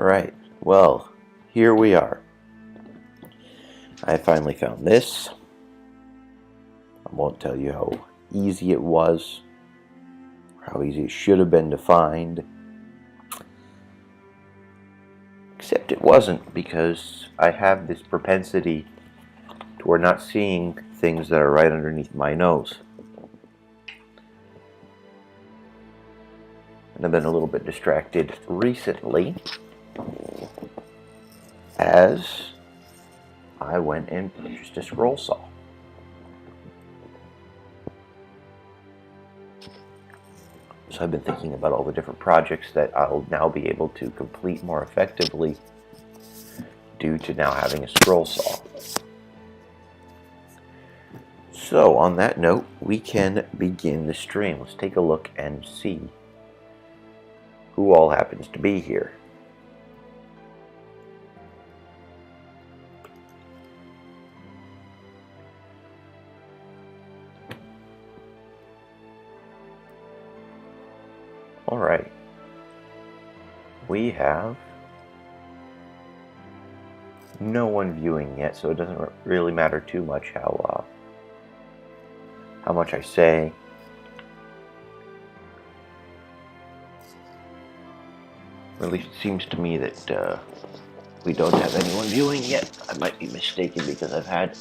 Alright, well, here we are. I finally found this. I won't tell you how easy it was, or how easy it should have been to find. Except it wasn't, because I have this propensity toward not seeing things that are right underneath my nose. And I've been a little bit distracted recently as I went and purchased a scroll saw. So I've been thinking about all the different projects that I'll now be able to complete more effectively due to now having a scroll saw. So on that note, we can begin the stream. Let's take a look and see who all happens to be here. All right. We have no one viewing yet, so it doesn't really matter too much how much I say. Or at least it seems to me that we don't have anyone viewing yet. I might be mistaken because I've had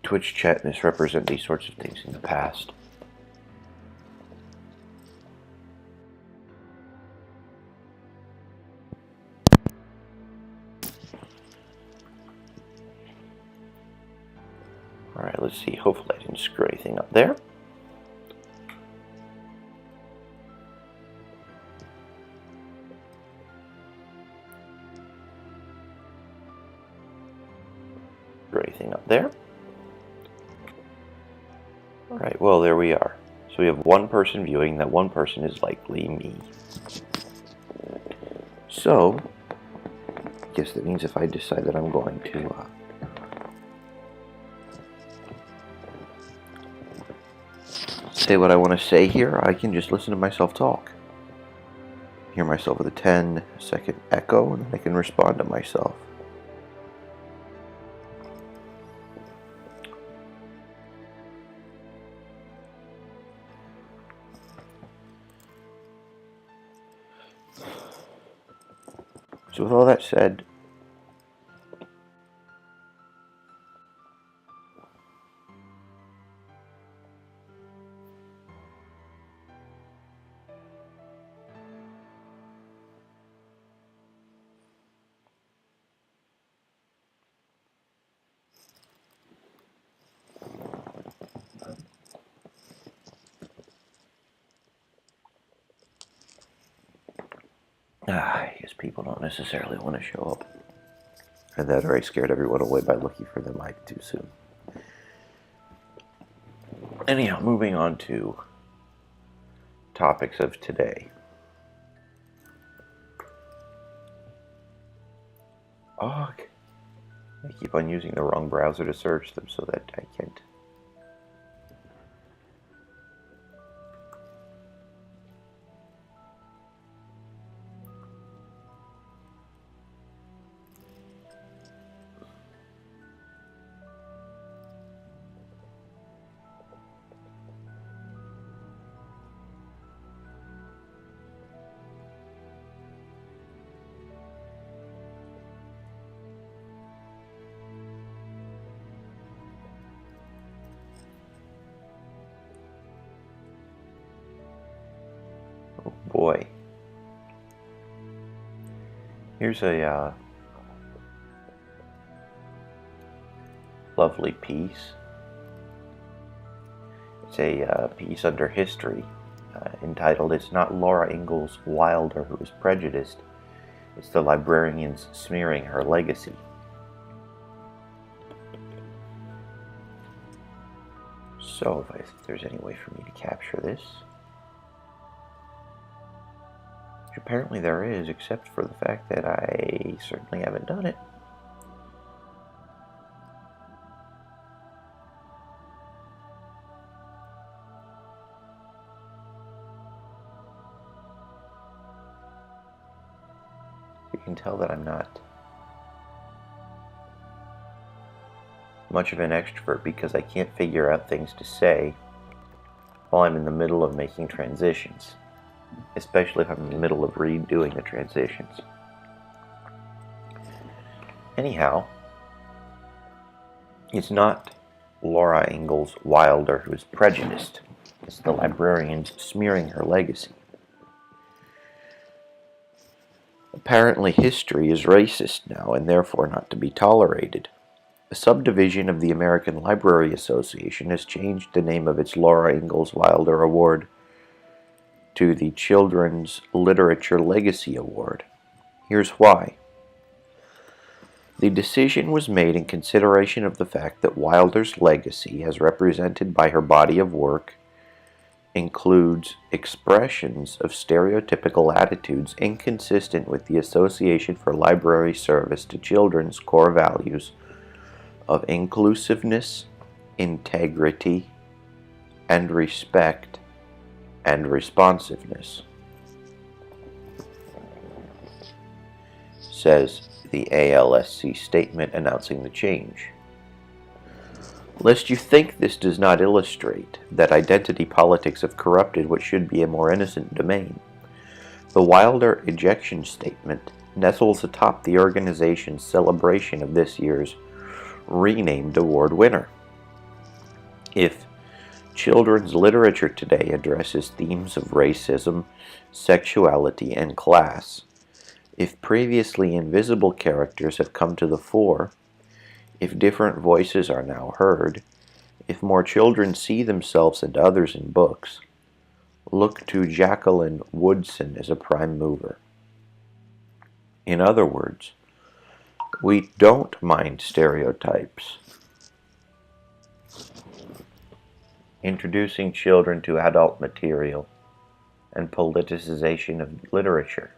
Twitch chat misrepresent these sorts of things in the past. Alright, let's see. Hopefully I didn't screw anything up there. Screw anything up there. Alright, well, there we are. So we have one person viewing. That one person is likely me. So, I guess that means if I decide that I'm going to say what I want to say here, I can just listen to myself talk. Hear myself with a 10-second echo, and I can respond to myself. So with all that said, I guess people don't necessarily want to show up. And that already scared everyone away by looking for the mic too soon. Anyhow, moving on to topics of today. Oh, I keep on using the wrong browser to search them so that I can't. Oh boy. Here's a lovely piece. It's a piece under history entitled, "It's not Laura Ingalls Wilder who is prejudiced, it's the librarians smearing her legacy." So, if there's any way for me to capture this. Which apparently there is, except for the fact that I certainly haven't done it. You can tell that I'm not much of an extrovert because I can't figure out things to say while I'm in the middle of making transitions, especially if I'm in the middle of redoing the transitions. Anyhow, it's not Laura Ingalls Wilder who is prejudiced. It's the librarians smearing her legacy. Apparently, history is racist now and therefore not to be tolerated. A subdivision of the American Library Association has changed the name of its Laura Ingalls Wilder Award to the Children's Literature Legacy Award. Here's why. The decision was made in consideration of the fact that Wilder's legacy, as represented by her body of work, includes expressions of stereotypical attitudes inconsistent with the Association for Library Service to Children's core values of inclusiveness, integrity, and respect, and responsiveness, says the ALSC statement announcing the change. Lest you think this does not illustrate that identity politics have corrupted what should be a more innocent domain, the Wilder ejection statement nestles atop the organization's celebration of this year's renamed award winner. If children's literature today addresses themes of racism, sexuality, and class, if previously invisible characters have come to the fore, if different voices are now heard, if more children see themselves and others in books, look to Jacqueline Woodson as a prime mover. In other words, we don't mind stereotypes. Introducing children to adult material and politicization of literature.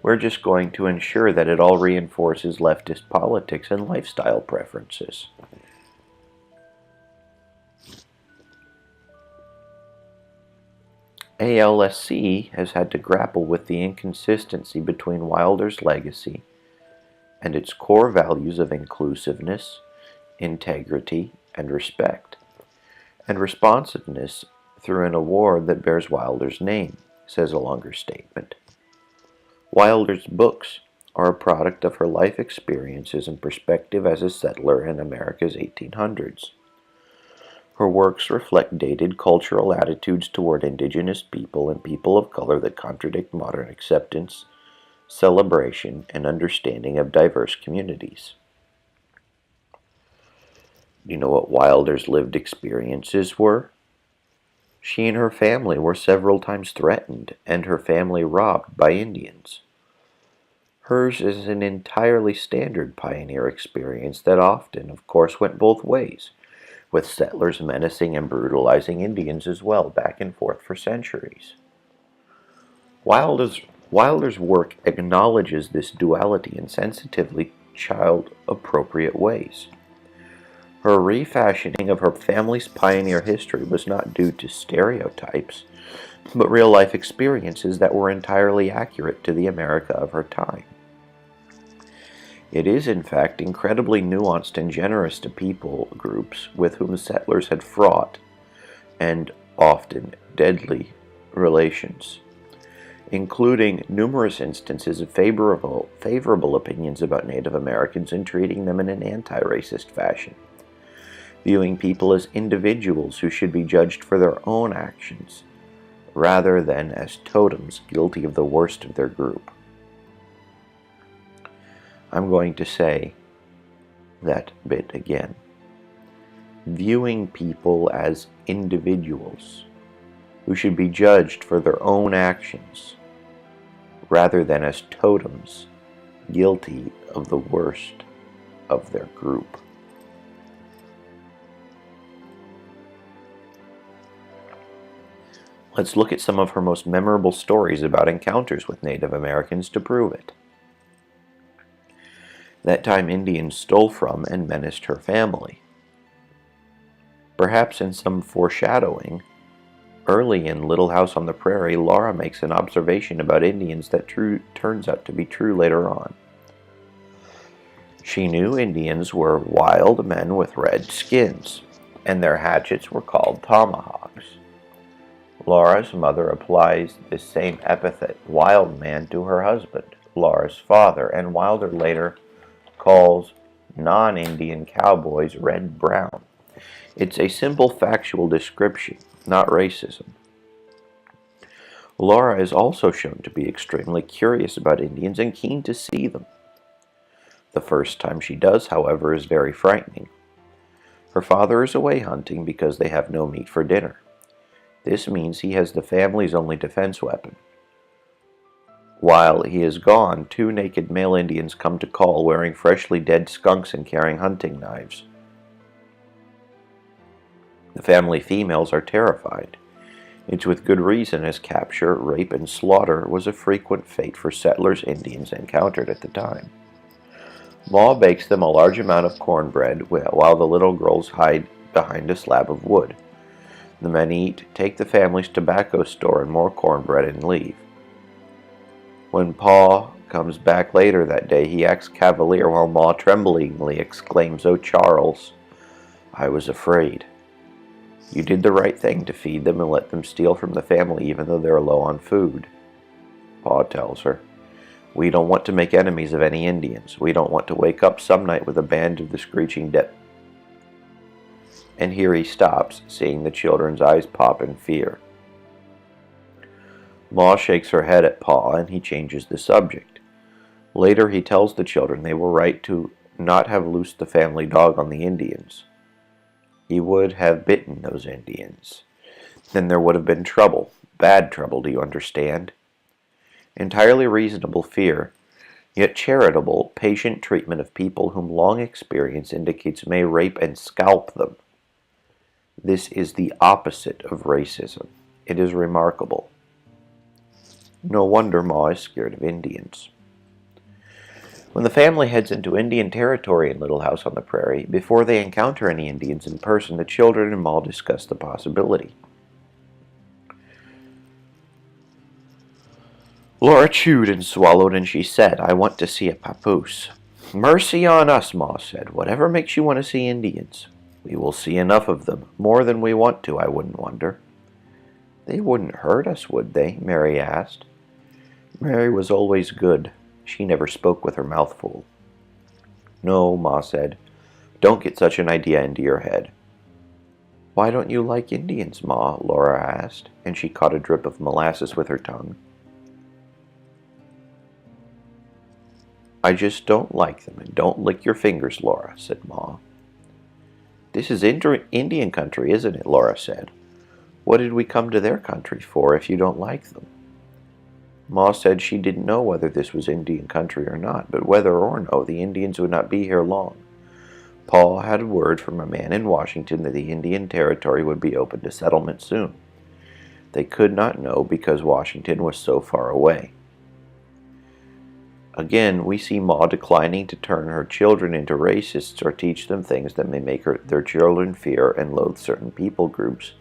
We're just going to ensure that it all reinforces leftist politics and lifestyle preferences. ALSC has had to grapple with the inconsistency between Wilder's legacy and its core values of inclusiveness, integrity, and respect, and responsiveness through an award that bears Wilder's name, says a longer statement. Wilder's books are a product of her life experiences and perspective as a settler in America's 1800s. Her works reflect dated cultural attitudes toward indigenous people and people of color that contradict modern acceptance, celebration, and understanding of diverse communities. Do you know what Wilder's lived experiences were? She and her family were several times threatened and her family robbed by Indians. Hers is an entirely standard pioneer experience that often, of course, went both ways, with settlers menacing and brutalizing Indians as well, back and forth for centuries. Wilder's work acknowledges this duality in sensitively child-appropriate ways. Her refashioning of her family's pioneer history was not due to stereotypes, but real-life experiences that were entirely accurate to the America of her time. It is, in fact, incredibly nuanced and generous to people groups with whom settlers had fraught, and often deadly, relations, including numerous instances of favorable opinions about Native Americans and treating them in an anti-racist fashion, viewing people as individuals who should be judged for their own actions, rather than as totems guilty of the worst of their group. I'm going to say that bit again. Viewing people as individuals who should be judged for their own actions, rather than as totems guilty of the worst of their group. Let's look at some of her most memorable stories about encounters with Native Americans to prove it. That time Indians stole from and menaced her family. Perhaps in some foreshadowing Early in Little House on the Prairie, Laura makes an observation about Indians that turns out to be true later on. She knew Indians were wild men with red skins, and their hatchets were called tomahawks. Laura's mother applies this same epithet, wild man, to her husband, Laura's father, and Wilder later calls non-Indian cowboys red-brown. It's a simple factual description, not racism. Laura is also shown to be extremely curious about Indians and keen to see them. The first time she does, however, is very frightening. Her father is away hunting because they have no meat for dinner. This means he has the family's only defense weapon. While he is gone, 2 naked male Indians come to call wearing freshly dead skunks and carrying hunting knives. The family females are terrified. It's with good reason, as capture, rape, and slaughter was a frequent fate for settlers Indians encountered at the time. Ma bakes them a large amount of cornbread while the little girls hide behind a slab of wood. The men eat, take the family's tobacco store and more cornbread, and leave. When Pa comes back later that day, he acts cavalier while Ma tremblingly exclaims, "Oh, Charles, I was afraid. You did the right thing to feed them and let them steal from the family even though they're low on food." Pa tells her, "We don't want to make enemies of any Indians. We don't want to wake up some night with a band of the screeching dead." And here he stops, seeing the children's eyes pop in fear. Ma shakes her head at Pa, and he changes the subject. Later he tells the children they were right to not have loosed the family dog on the Indians. He would have bitten those Indians. Then there would have been trouble. Bad trouble, do you understand? Entirely reasonable fear, yet charitable, patient treatment of people whom long experience indicates may rape and scalp them. This is the opposite of racism. It is remarkable. No wonder Ma is scared of Indians. When the family heads into Indian territory in Little House on the Prairie, before they encounter any Indians in person, the children and Ma discuss the possibility. Laura chewed and swallowed, and she said, "I want to see a papoose." "Mercy on us," Ma said. "Whatever makes you want to see Indians? We will see enough of them, more than we want to, I wouldn't wonder." "They wouldn't hurt us, would they?" Mary asked. Mary was always good. She never spoke with her mouth full. "No," Ma said. "Don't get such an idea into your head." "Why don't you like Indians, Ma?" Laura asked, and she caught a drip of molasses with her tongue. "I just don't like them, and don't lick your fingers, Laura," said Ma. "This is Indian country, isn't it?" Laura said. "What did we come to their country for if you don't like them?" Ma said she didn't know whether this was Indian country or not, but whether or no, the Indians would not be here long. Pa had word from a man in Washington that the Indian Territory would be open to settlement soon. They could not know because Washington was so far away. Again, we see Ma declining to turn her children into racists or teach them things that may make their children fear and loathe certain people groups,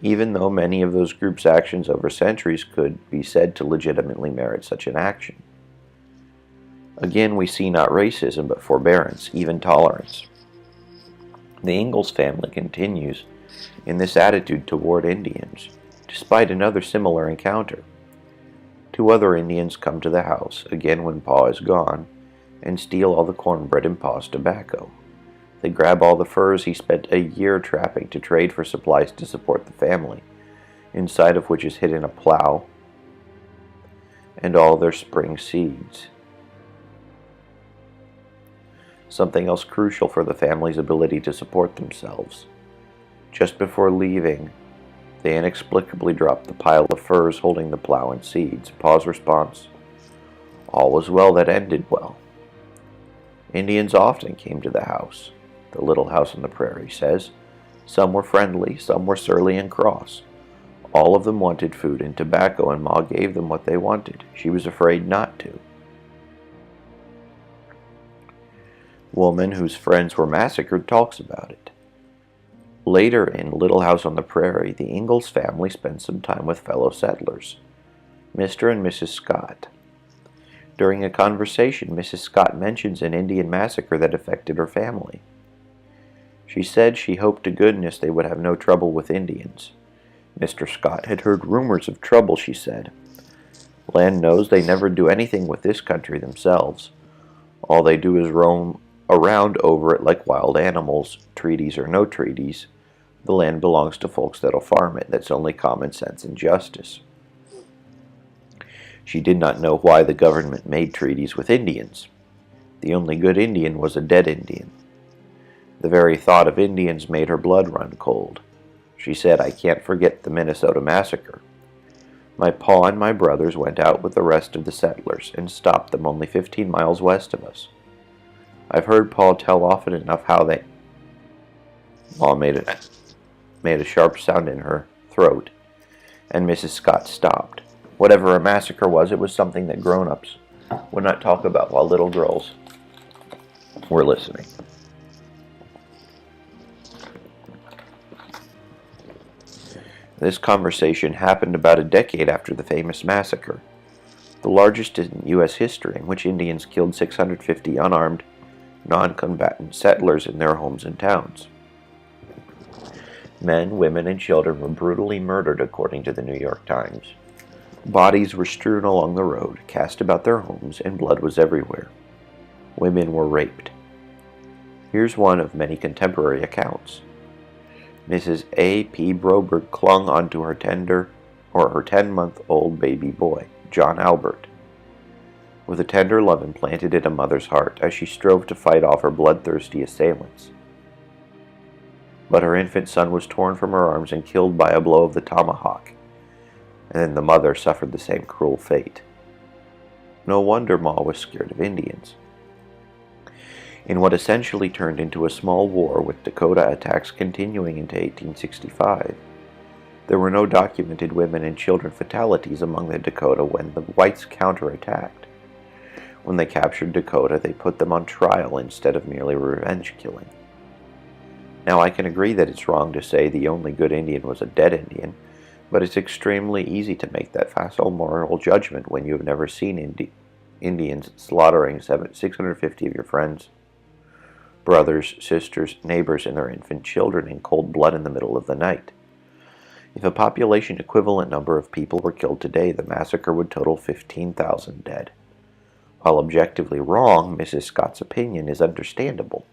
even though many of those groups' actions over centuries could be said to legitimately merit such an action. Again, we see not racism, but forbearance, even tolerance. The Ingalls family continues in this attitude toward Indians, despite another similar encounter. 2 other Indians come to the house, again when Pa is gone, and steal all the cornbread and Pa's tobacco. They grab all the furs he spent a year trapping to trade for supplies to support the family, inside of which is hidden a plow and all their spring seeds. Something else crucial for the family's ability to support themselves. Just before leaving, they inexplicably dropped the pile of furs holding the plow and seeds. Pa's response: "All was well that ended well." Indians often came to the house. The Little House on the Prairie says. Some were friendly, some were surly and cross. All of them wanted food and tobacco, and Ma gave them what they wanted. She was afraid not to. Woman whose friends were massacred talks about it. Later in Little House on the Prairie, the Ingalls family spends some time with fellow settlers, Mr. and Mrs. Scott. During a conversation, Mrs. Scott mentions an Indian massacre that affected her family. She said she hoped to goodness they would have no trouble with Indians. Mr. Scott had heard rumors of trouble, she said. Land knows they never do anything with this country themselves. All they do is roam around over it like wild animals, treaties or no treaties. The land belongs to folks that'll farm it. That's only common sense and justice. She did not know why the government made treaties with Indians. The only good Indian was a dead Indian. The very thought of Indians made her blood run cold. She said, "I can't forget the Minnesota massacre. My pa and my brothers went out with the rest of the settlers and stopped them only 15 miles west of us. I've heard Pa tell often enough how they..." Ma made a sharp sound in her throat, and Mrs. Scott stopped. Whatever a massacre was, it was something that grown-ups would not talk about while little girls were listening. This conversation happened about a decade after the famous massacre, the largest in U.S. history, in which Indians killed 650 unarmed, non-combatant settlers in their homes and towns. Men, women, and children were brutally murdered, according to the New York Times. Bodies were strewn along the road, cast about their homes, and blood was everywhere. Women were raped. Here's one of many contemporary accounts. Mrs. A. P. Broberg clung onto her 10-month-old baby boy, John Albert, with a tender love implanted in a mother's heart as she strove to fight off her bloodthirsty assailants. But her infant son was torn from her arms and killed by a blow of the tomahawk, and then the mother suffered the same cruel fate. No wonder Ma was scared of Indians. In what essentially turned into a small war with Dakota attacks continuing into 1865, there were no documented women and children fatalities among the Dakota when the whites counterattacked. When they captured Dakota, they put them on trial instead of merely revenge killing. Now, I can agree that it's wrong to say the only good Indian was a dead Indian, but it's extremely easy to make that facile moral judgment when you have never seen Indians slaughtering 650 of your friends, brothers, sisters, neighbors, and their infant children in cold blood in the middle of the night. If a population equivalent number of people were killed today, the massacre would total 15,000 dead. While objectively wrong, Mrs. Scott's opinion is understandable.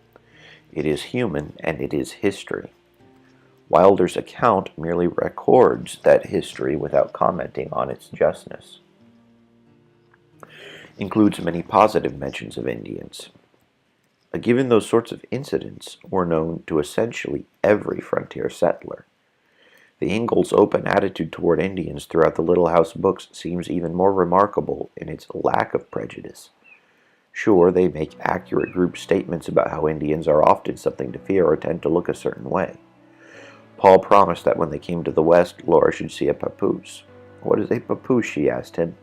It is human, and it is history. Wilder's account merely records that history without commenting on its justness. Includes many positive mentions of Indians. Given those sorts of incidents were known to essentially every frontier settler. The Ingalls' open attitude toward Indians throughout the Little House books seems even more remarkable in its lack of prejudice. Sure, they make accurate group statements about how Indians are often something to fear or tend to look a certain way. Paul promised that when they came to the West, Laura should see a papoose. "What is a papoose?" she asked him.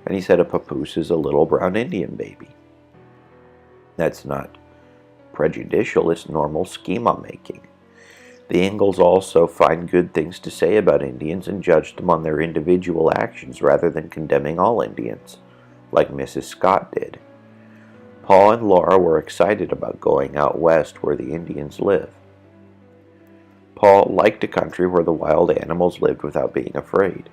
And he said a papoose is a little brown Indian baby. That's not prejudicial, it's normal schema making. The Ingalls also find good things to say about Indians and judge them on their individual actions rather than condemning all Indians, like Mrs. Scott did. Paul and Laura were excited about going out west where the Indians live. Paul liked a country where the wild animals lived without being afraid.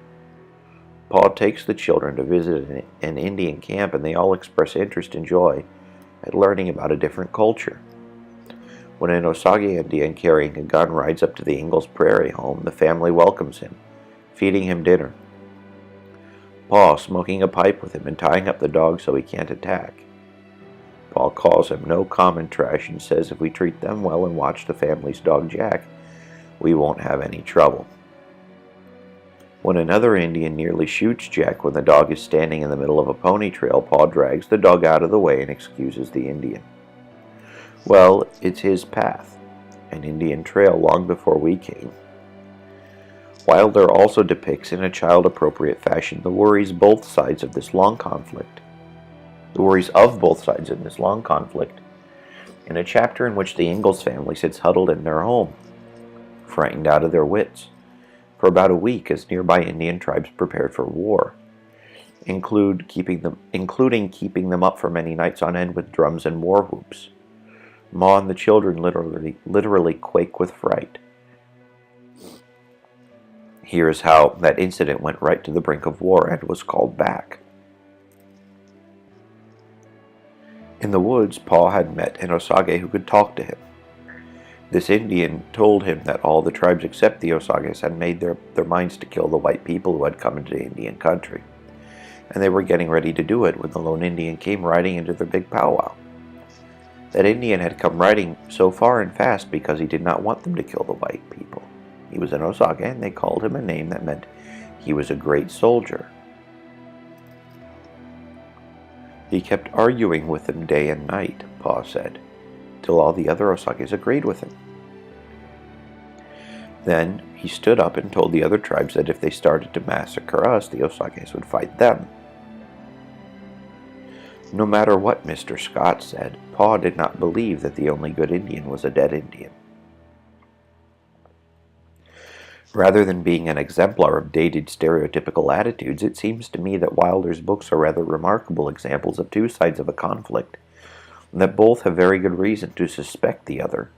Paul takes the children to visit an Indian camp, and they all express interest and joy at learning about a different culture. When an Osage Indian carrying a gun rides up to the Ingalls Prairie home, the family welcomes him, feeding him dinner. Paul smoking a pipe with him and tying up the dog so he can't attack. Paul calls him no common trash and says if we treat them well and watch the family's dog Jack, we won't have any trouble. When another Indian nearly shoots Jack when the dog is standing in the middle of a pony trail, Paul drags the dog out of the way and excuses the Indian. Well, it's his path, an Indian trail long before we came. Wilder also depicts in a child-appropriate fashion the worries of both sides in this long conflict, in a chapter in which the Ingalls family sits huddled in their home. frightened out of their wits, for about a week as nearby Indian tribes prepared for war, including keeping them up for many nights on end with drums and war whoops. Ma and the children literally quake with fright. Here is how that incident went right to the brink of war and was called back. In the woods, Pa had met an Osage who could talk to him. This Indian told him that all the tribes except the Osages had made their minds to kill the white people who had come into Indian country, and they were getting ready to do it when the lone Indian came riding into their big powwow. That Indian had come riding so far and fast because he did not want them to kill the white people. He was an Osage, and they called him a name that meant he was a great soldier. He kept arguing with them day and night, Pa said, till all the other Osages agreed with him. Then he stood up and told the other tribes that if they started to massacre us, the Osages would fight them. No matter what Mr. Scott said, Pa did not believe that the only good Indian was a dead Indian. Rather than being an exemplar of dated stereotypical attitudes, it seems to me that Wilder's books are rather remarkable examples of two sides of a conflict, and that both have very good reason to suspect the other,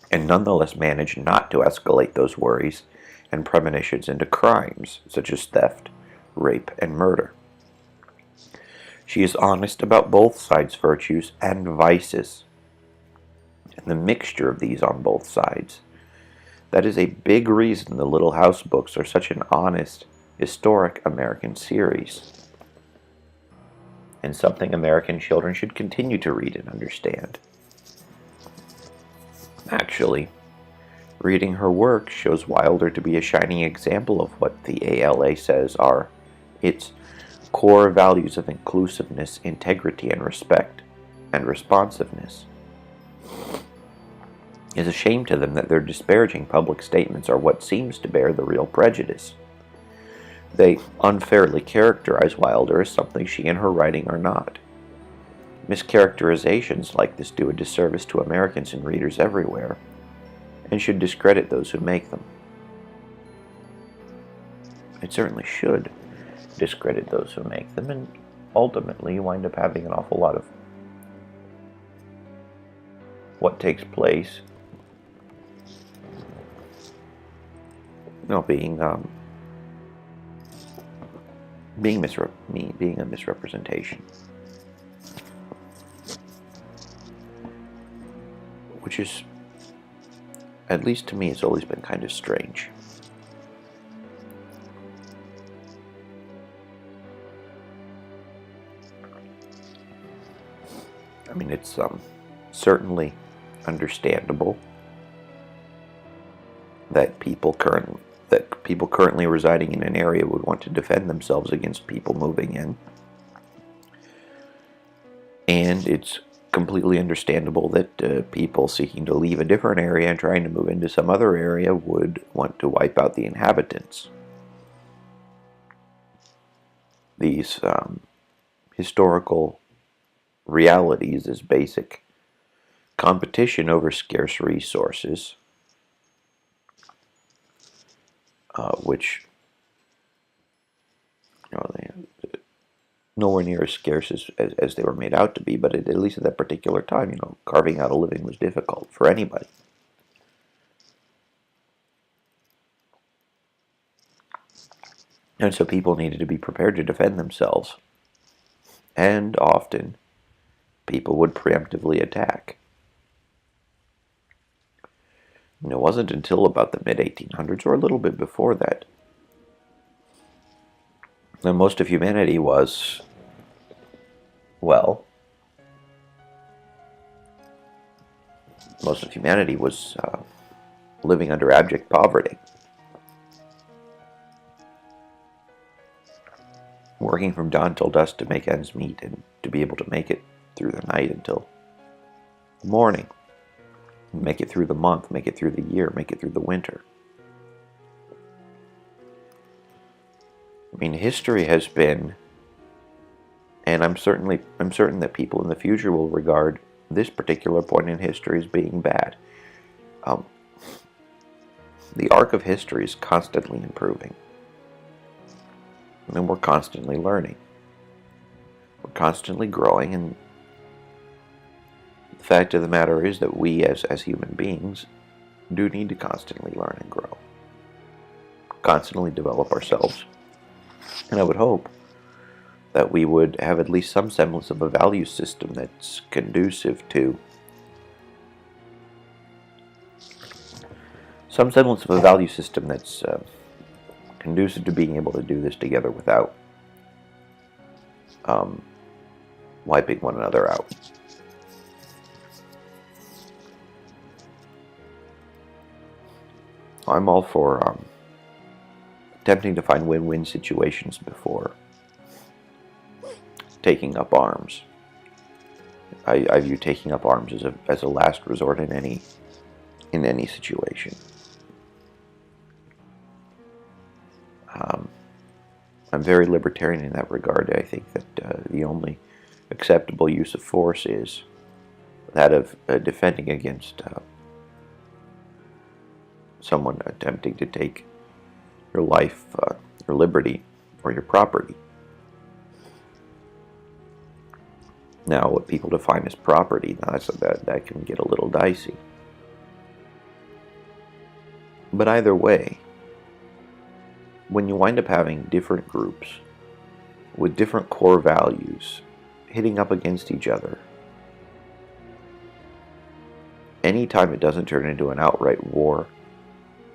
and nonetheless manage not to escalate those worries and premonitions into crimes, such as theft, rape, and murder. She is honest about both sides' virtues and vices, and the mixture of these on both sides. That is a big reason the Little House books are such an honest, historic American series, and something American children should continue to read and understand. Actually, reading her work shows Wilder to be a shining example of what the ALA says are its core values of inclusiveness, integrity, and respect, and responsiveness. It is a shame to them that their disparaging public statements are what seems to bear the real prejudice. They unfairly characterize Wilder as something she and her writing are not. Mischaracterizations like this do a disservice to Americans and readers everywhere, and should discredit those who make them. It certainly should discredit those who make them, and ultimately you wind up having an awful lot of what takes place being a misrepresentation, which is, at least to me, it's always been kind of strange. I mean, it's certainly understandable that people currently residing in an area would want to defend themselves against people moving in. And it's completely understandable that people seeking to leave a different area and trying to move into some other area would want to wipe out the inhabitants. These historical realities is basic competition over scarce resources, which nowhere near as scarce as they were made out to be, but at least at that particular time, carving out a living was difficult for anybody. And so people needed to be prepared to defend themselves. And often, people would preemptively attack. And it wasn't until about the mid-1800s, or a little bit before that most of humanity was, living under abject poverty, working from dawn till dusk to make ends meet and to be able to make it through the night until morning, make it through the month, make it through the year, make it through the winter. I mean, history has been, and I'm certain that people in the future will regard this particular point in history as being bad. the arc of history is constantly improving. And we're constantly learning. We're constantly growing, and the fact of the matter is that we as human beings do need to constantly learn and grow. Constantly develop ourselves. And I would hope that we would have at least some semblance of a value system that's conducive to conducive to being able to do this together without wiping one another out. I'm all for attempting to find win-win situations before taking up arms. I view taking up arms as a last resort in any situation. I'm very libertarian in that regard. I think that the only acceptable use of force is that of defending against someone attempting to take your life, your liberty, or your property. Now, what people define as property, now that can get a little dicey. But either way, when you wind up having different groups with different core values hitting up against each other, anytime it doesn't turn into an outright war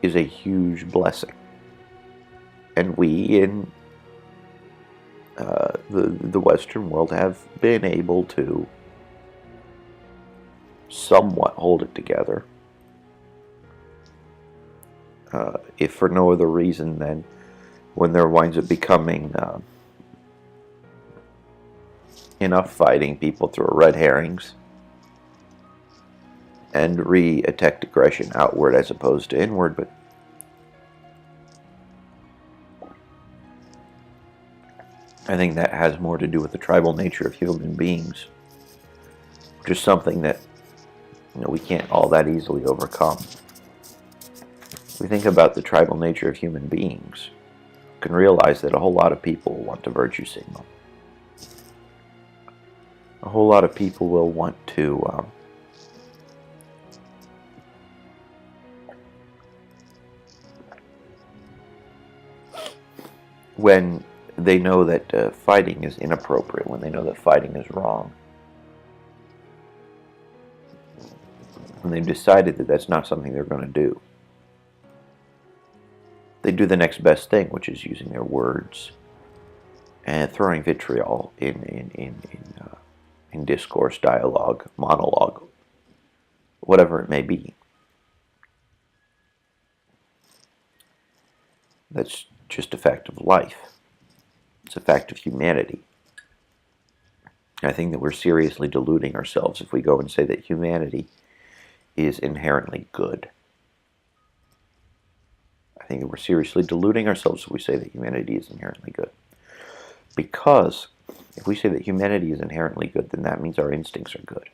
is a huge blessing. And we in the Western world have been able to somewhat hold it together, if for no other reason than when there winds up becoming enough fighting, people throw red herrings and re-attack aggression outward as opposed to inward. But I think that has more to do with the tribal nature of human beings, which is something that we can't all that easily overcome. We think about the tribal nature of human beings, can realize that a whole lot of people want to virtue signal. A whole lot of people will want to when they know that fighting is inappropriate, when they know that fighting is wrong, when they've decided that that's not something they're going to do, they do the next best thing, which is using their words and throwing vitriol in discourse, dialogue, monologue, whatever it may be. That's just a fact of life. It's a fact of humanity. I think that we're seriously deluding ourselves if we go and say that humanity is inherently good. I think that we're seriously deluding ourselves if we say that humanity is inherently good. Because if we say that humanity is inherently good, then that means our instincts are good.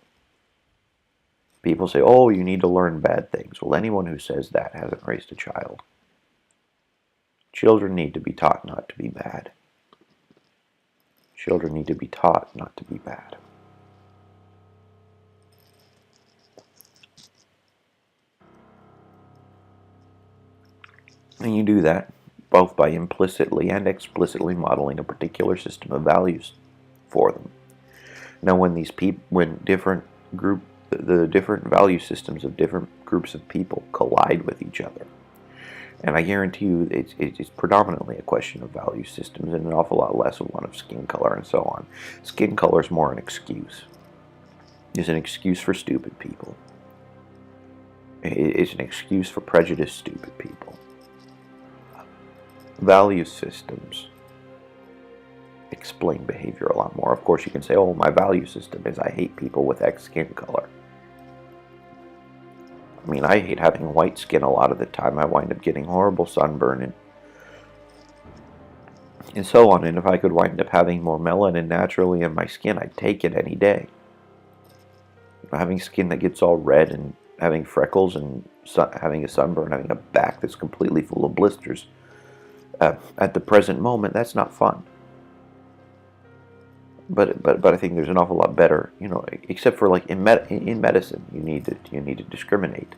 People say, oh, you need to learn bad things. Well, anyone who says that hasn't raised a child. Children need to be taught not to be bad. Children need to be taught not to be bad. And you do that both by implicitly and explicitly modeling a particular system of values for them. Now, when the different value systems of different groups of people collide with each other, and I guarantee you it's predominantly a question of value systems and an awful lot less of one of skin color and so on. Skin color is more an excuse. It's an excuse for stupid people. It's an excuse for prejudiced, stupid people. Value systems explain behavior a lot more. Of course, you can say, oh, my value system is I hate people with X skin color. I mean, I hate having white skin a lot of the time. I wind up getting horrible sunburn and so on. And if I could wind up having more melanin naturally in my skin, I'd take it any day. Having skin that gets all red and having freckles and having a sunburn, having a back that's completely full of blisters. At the present moment, that's not fun. But I think there's an awful lot better, except for like in medicine, you need to discriminate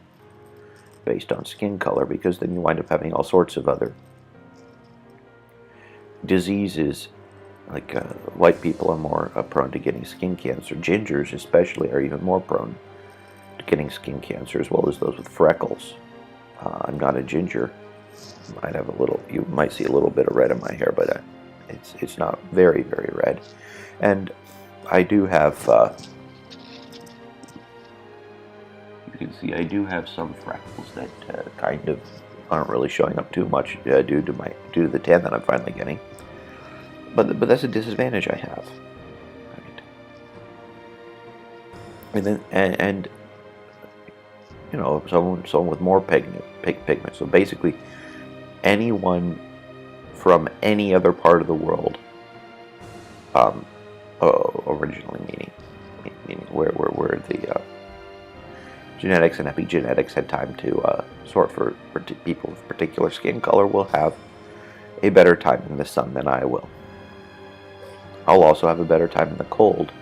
based on skin color, because then you wind up having all sorts of other diseases. Like white people are more prone to getting skin cancer. Gingers especially are even more prone to getting skin cancer, as well as those with freckles. I'm not a ginger. You might see a little bit of red in my hair, but it's not very, very red. And I do have, you can see I do have some freckles that kind of aren't really showing up too much due to the tan that I'm finally getting. But that's a disadvantage I have. Right? And then someone with more pigment. So basically, anyone from any other part of the world, originally meaning where the genetics and epigenetics had time to sort for people with particular skin color, will have a better time in the sun than I will. I'll also have a better time in the cold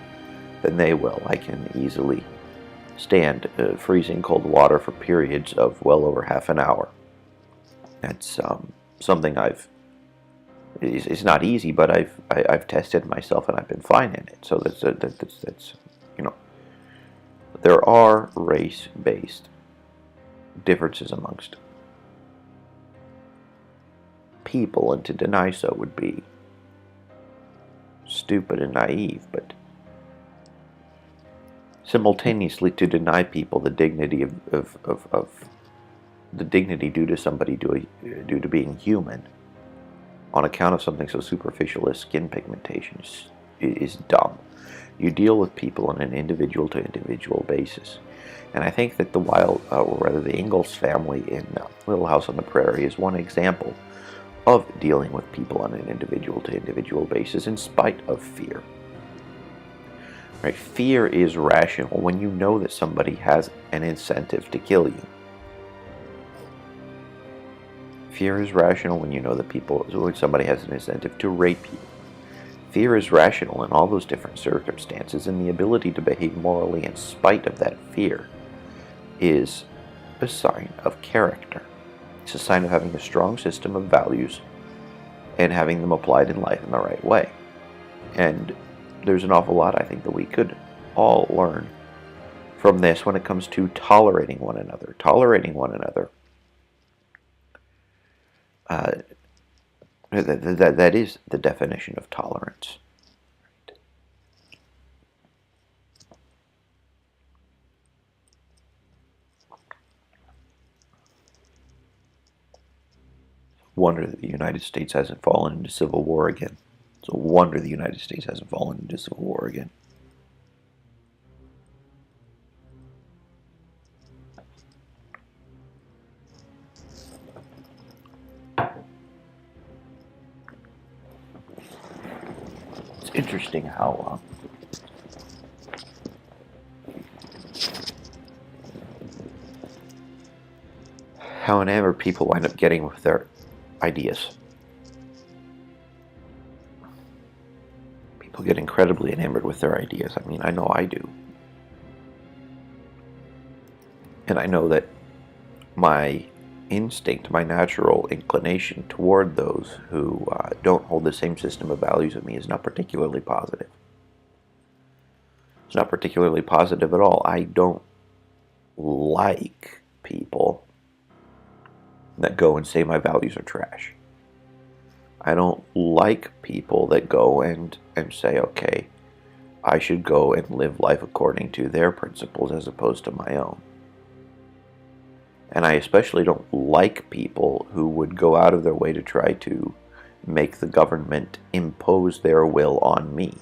than they will. I can easily stand freezing cold water for periods of well over half an hour. That's something it's not easy, but I've tested myself and I've been fine in it. So that's there are race-based differences amongst people, and to deny so would be stupid and naive. But simultaneously, to deny people the dignity of the dignity due to somebody due to being human on account of something so superficial as skin pigmentation is dumb. You deal with people on an individual to individual basis, and I think that the Ingalls family in Little House on the Prairie is one example of dealing with people on an individual to individual basis in spite of fear. Right? Fear is rational when you know that somebody has an incentive to kill you. Fear is rational when you know that somebody has an incentive to rape you. Fear is rational in all those different circumstances, and the ability to behave morally in spite of that fear is a sign of character. It's a sign of having a strong system of values and having them applied in life in the right way. And there's an awful lot, I think, that we could all learn from this when it comes to tolerating one another. That is the definition of tolerance. Wonder that the United States hasn't fallen into civil war again. It's a wonder the United States hasn't fallen into civil war again. It's interesting how enamored people wind up getting with their ideas. People get incredibly enamored with their ideas. I mean, I know I do. And I know that my instinct, my natural inclination toward those who don't hold the same system of values as me is not particularly positive. It's not particularly positive at all. I don't like people that go and say my values are trash. I don't like people that go and say, okay, I should go and live life according to their principles as opposed to my own. And I especially don't like people who would go out of their way to try to make the government impose their will on me.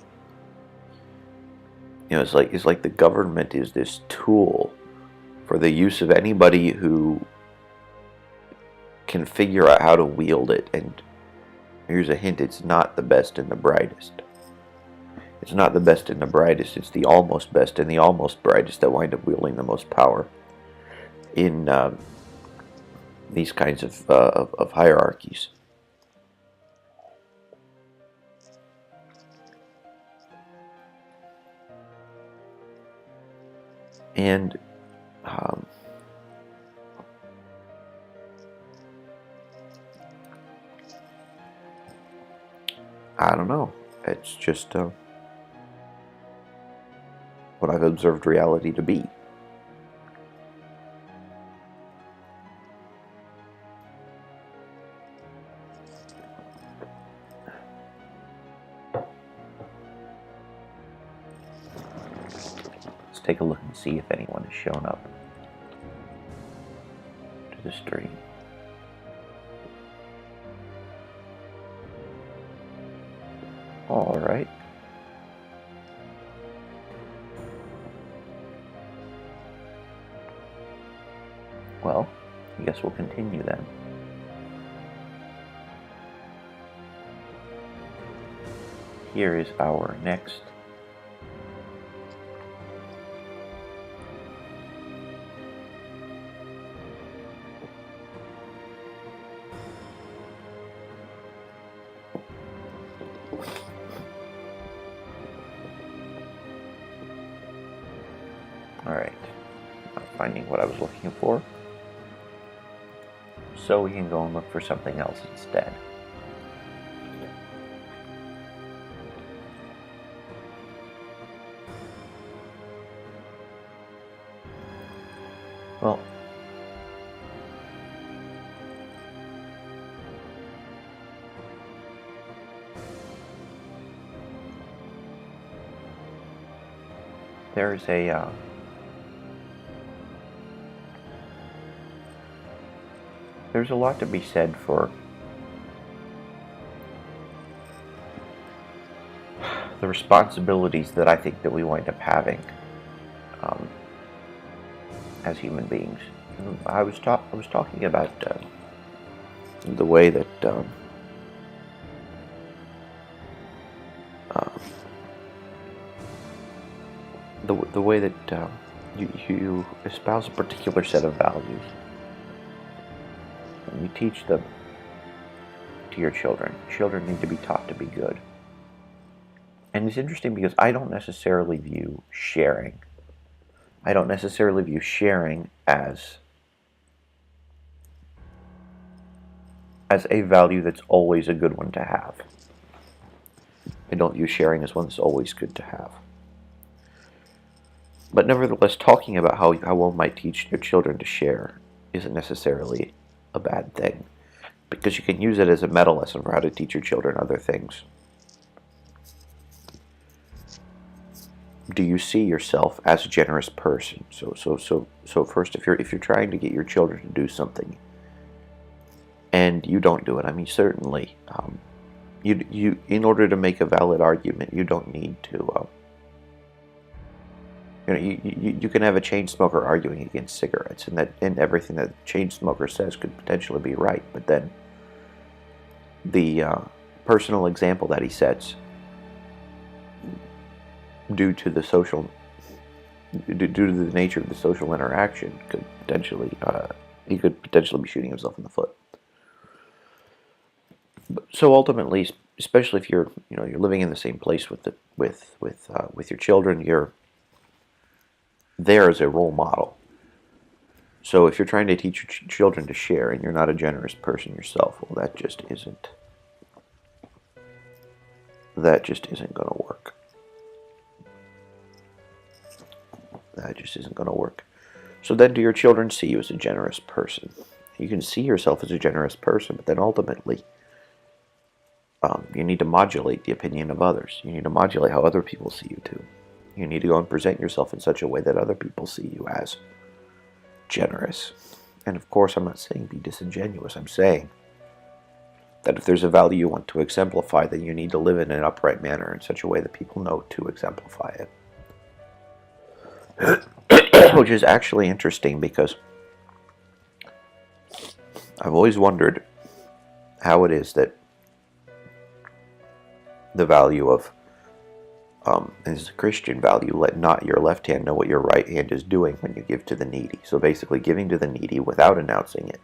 It's like the government is this tool for the use of anybody who can figure out how to wield it. And here's a hint, it's not the best and the brightest. It's not the best and the brightest, it's the almost best and the almost brightest that wind up wielding the most power. in these kinds of hierarchies. And I don't know. It's just what I've observed reality to be. Let's take a look and see if anyone has shown up to the stream. All right. Well, I guess we'll continue then. Here is our next Alright, not finding what I was looking for. So we can go and look for something else instead. Well, there's a lot to be said for the responsibilities that I think that we wind up having as human beings. I was talking about the way that the way that you espouse a particular set of values. And you teach them to your children. Children need to be taught to be good. And it's interesting because I don't necessarily view sharing. I don't necessarily view sharing as a value that's always a good one to have. I don't view sharing as one that's always good to have. But nevertheless, talking about how one might teach your children to share isn't necessarily a bad thing, because you can use it as a meta lesson for how to teach your children other things. Do you see yourself as a generous person? So first, if you're trying to get your children to do something, and you don't do it, I mean, certainly, you in order to make a valid argument, you don't need to. You can have a chain smoker arguing against cigarettes, and everything that the chain smoker says could potentially be right. But then the personal example that he sets, due to the nature of the social interaction, could potentially he could potentially be shooting himself in the foot. So ultimately, especially if you're living in the same place with your children, you're there as a role model. So if you're trying to teach your children to share and you're not a generous person yourself, well, that just isn't going to work. That just isn't going to work. So then, do your children see you as a generous person? You can see yourself as a generous person, but then ultimately, you need to modulate the opinion of others. You need to modulate how other people see you too. You need to go and present yourself in such a way that other people see you as generous. And of course, I'm not saying be disingenuous. I'm saying that if there's a value you want to exemplify, then you need to live in an upright manner in such a way that people know to exemplify it. Which is actually interesting, because I've always wondered how it is that the value of And it's a Christian value, let not your left hand know what your right hand is doing when you give to the needy. So basically giving to the needy without announcing it.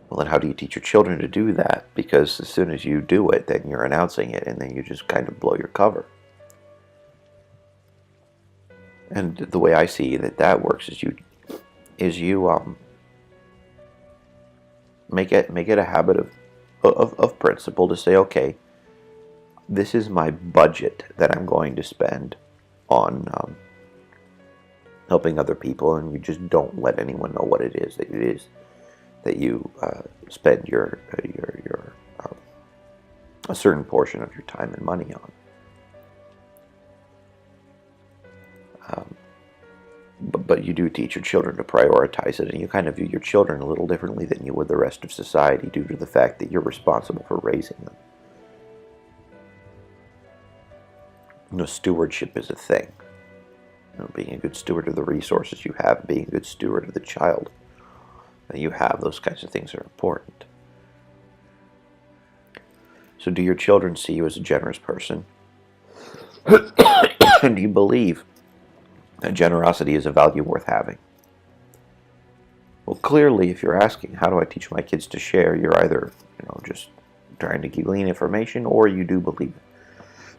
Well, then how do you teach your children to do that? Because as soon as you do it, then you're announcing it, and then you just kind of blow your cover. And the way I see that works is you make it a habit of principle to say, okay, this is my budget that I'm going to spend on helping other people, and you just don't let anyone know what it is that you spend your a certain portion of your time and money on. But you do teach your children to prioritize it, and you kind of view your children a little differently than you would the rest of society due to the fact that you're responsible for raising them. Stewardship is a thing. Being a good steward of the resources you have, being a good steward of the child that you have, those kinds of things are important. So do your children see you as a generous person? And do you believe that generosity is a value worth having? Well, clearly, if you're asking, how do I teach my kids to share, you're either just trying to glean information, or you do believe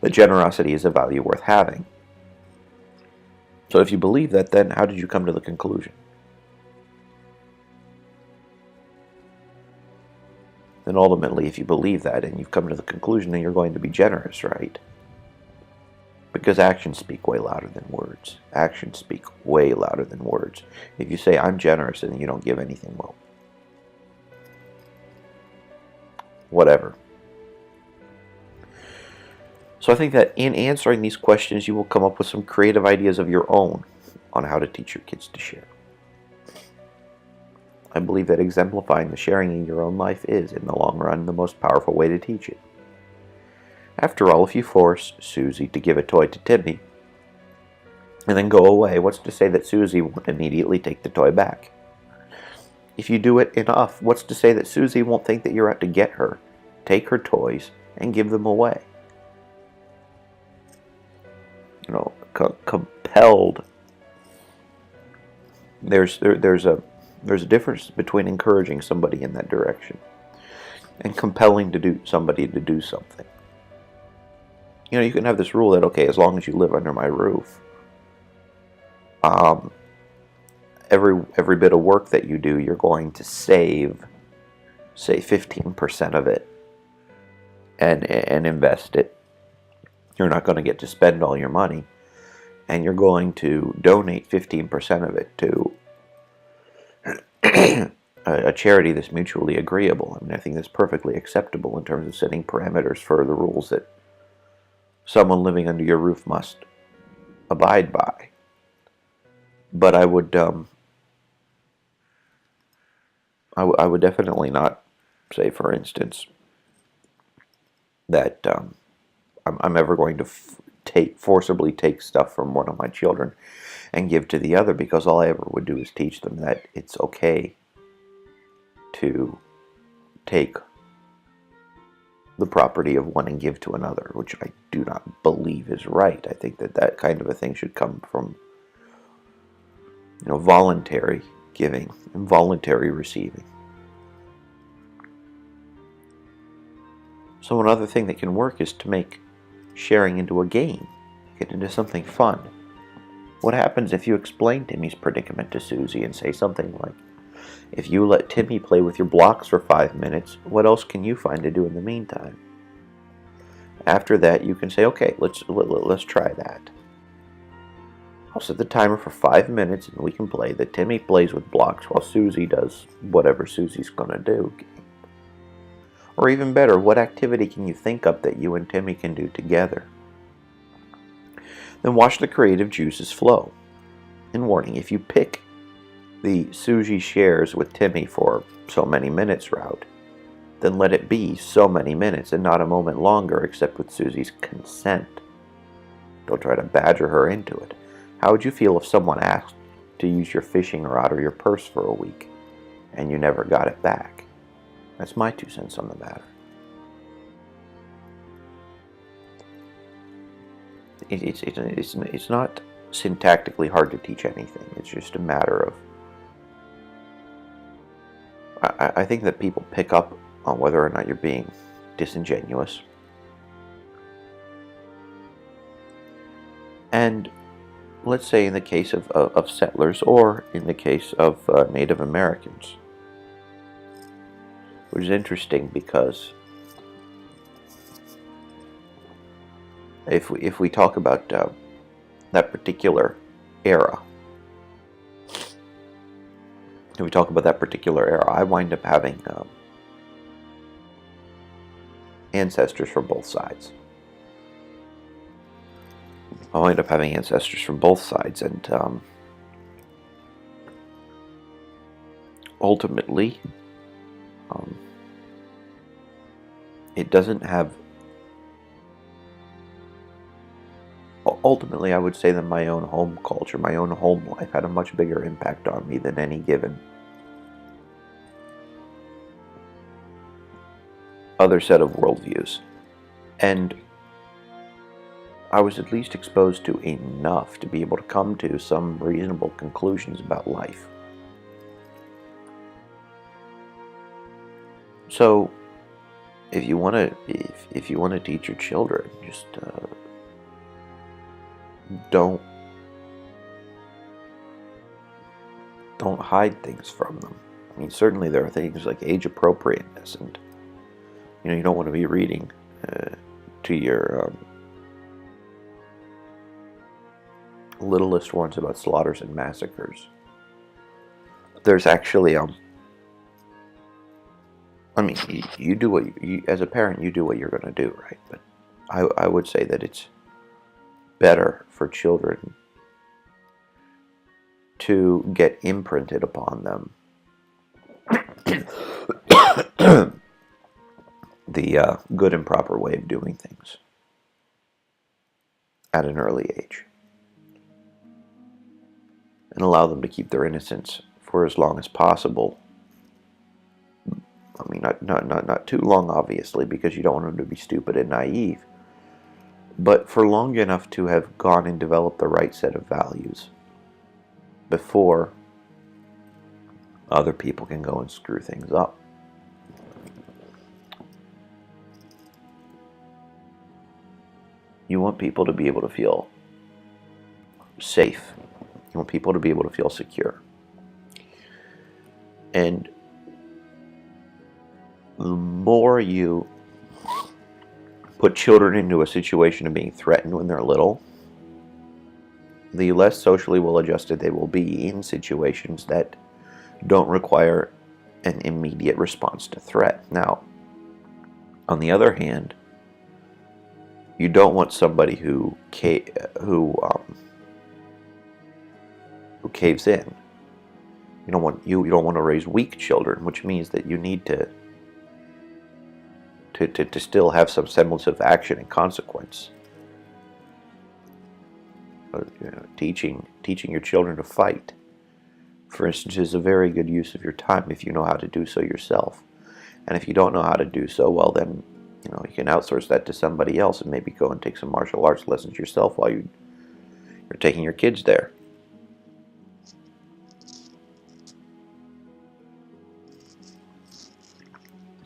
that generosity is a value worth having. So if you believe that, then how did you come to the conclusion? Then ultimately, if you believe that and you've come to the conclusion, then you're going to be generous, right? Because actions speak way louder than words. Actions speak way louder than words. If you say, I'm generous, and you don't give anything, well, whatever. So I think that in answering these questions, you will come up with some creative ideas of your own on how to teach your kids to share. I believe that exemplifying the sharing in your own life is, in the long run, the most powerful way to teach it. After all, if you force Susie to give a toy to Timmy and then go away, what's to say that Susie won't immediately take the toy back? If you do it enough, what's to say that Susie won't think that you're out to get her, take her toys, and give them away? Compelled. There's a difference between encouraging somebody in that direction and compelling somebody to do something. You can have this rule that, okay, as long as you live under my roof, every bit of work that you do, you're going to save, say, 15% of it and invest it. You're not going to get to spend all your money, and you're going to donate 15% of it to a charity that's mutually agreeable. I think that's perfectly acceptable in terms of setting parameters for the rules that someone living under your roof must abide by. But I would definitely not say, for instance, that I'm ever going to forcibly take stuff from one of my children and give to the other, because all I ever would do is teach them that it's okay to take the property of one and give to another, which I do not believe is right. I think that kind of a thing should come from voluntary giving and voluntary receiving. So another thing that can work is to make sharing into a game, get into something fun. What happens if you explain Timmy's predicament to Susie and say something like, if you let Timmy play with your blocks for 5 minutes, what else can you find to do in the meantime? After that, you can say, okay, let's try that. I'll set the timer for 5 minutes, and we can play that Timmy plays with blocks while Susie does whatever Susie's going to do. Or even better, what activity can you think up that you and Timmy can do together? Then watch the creative juices flow. And warning, if you pick the Susie shares with Timmy for so many minutes route, then let it be so many minutes and not a moment longer except with Susie's consent. Don't try to badger her into it. How would you feel if someone asked to use your fishing rod or your purse for a week and you never got it back? That's my 2 cents on the matter. it's not syntactically hard to teach anything. It's just a matter of, I think that people pick up on whether or not you're being disingenuous. And let's say in the case of settlers, or in the case of Native Americans, which is interesting because if we talk about that particular era, I wind up having ancestors from both sides. And ultimately, it doesn't have. Ultimately, I would say that my own home culture, my own home life, had a much bigger impact on me than any given other set of worldviews. And I was at least exposed to enough to be able to come to some reasonable conclusions about life. So, if you want to teach your children, just don't hide things from them. I mean, certainly there are things like age appropriateness, and you don't want to be reading to your littlest ones about slaughters and massacres. There's actually I mean, you do what as a parent, you do what you're going to do, right? But I would say that it's better for children to get imprinted upon them the good and proper way of doing things at an early age, and allow them to keep their innocence for as long as possible. I mean, not too long, obviously, because you don't want them to be stupid and naive, but for long enough to have gone and developed the right set of values before other people can go and screw things up. You want people to be able to feel safe. You want people to be able to feel secure. And the more you put children into a situation of being threatened when they're little, the less socially well-adjusted they will be in situations that don't require an immediate response to threat. Now, on the other hand, you don't want somebody who caves in. You don't want to raise weak children, which means that you need to still have some semblance of action and consequence. Teaching your children to fight, for instance, is a very good use of your time if you know how to do so yourself. And if you don't know how to do so, well, then you can outsource that to somebody else and maybe go and take some martial arts lessons yourself while you're taking your kids there.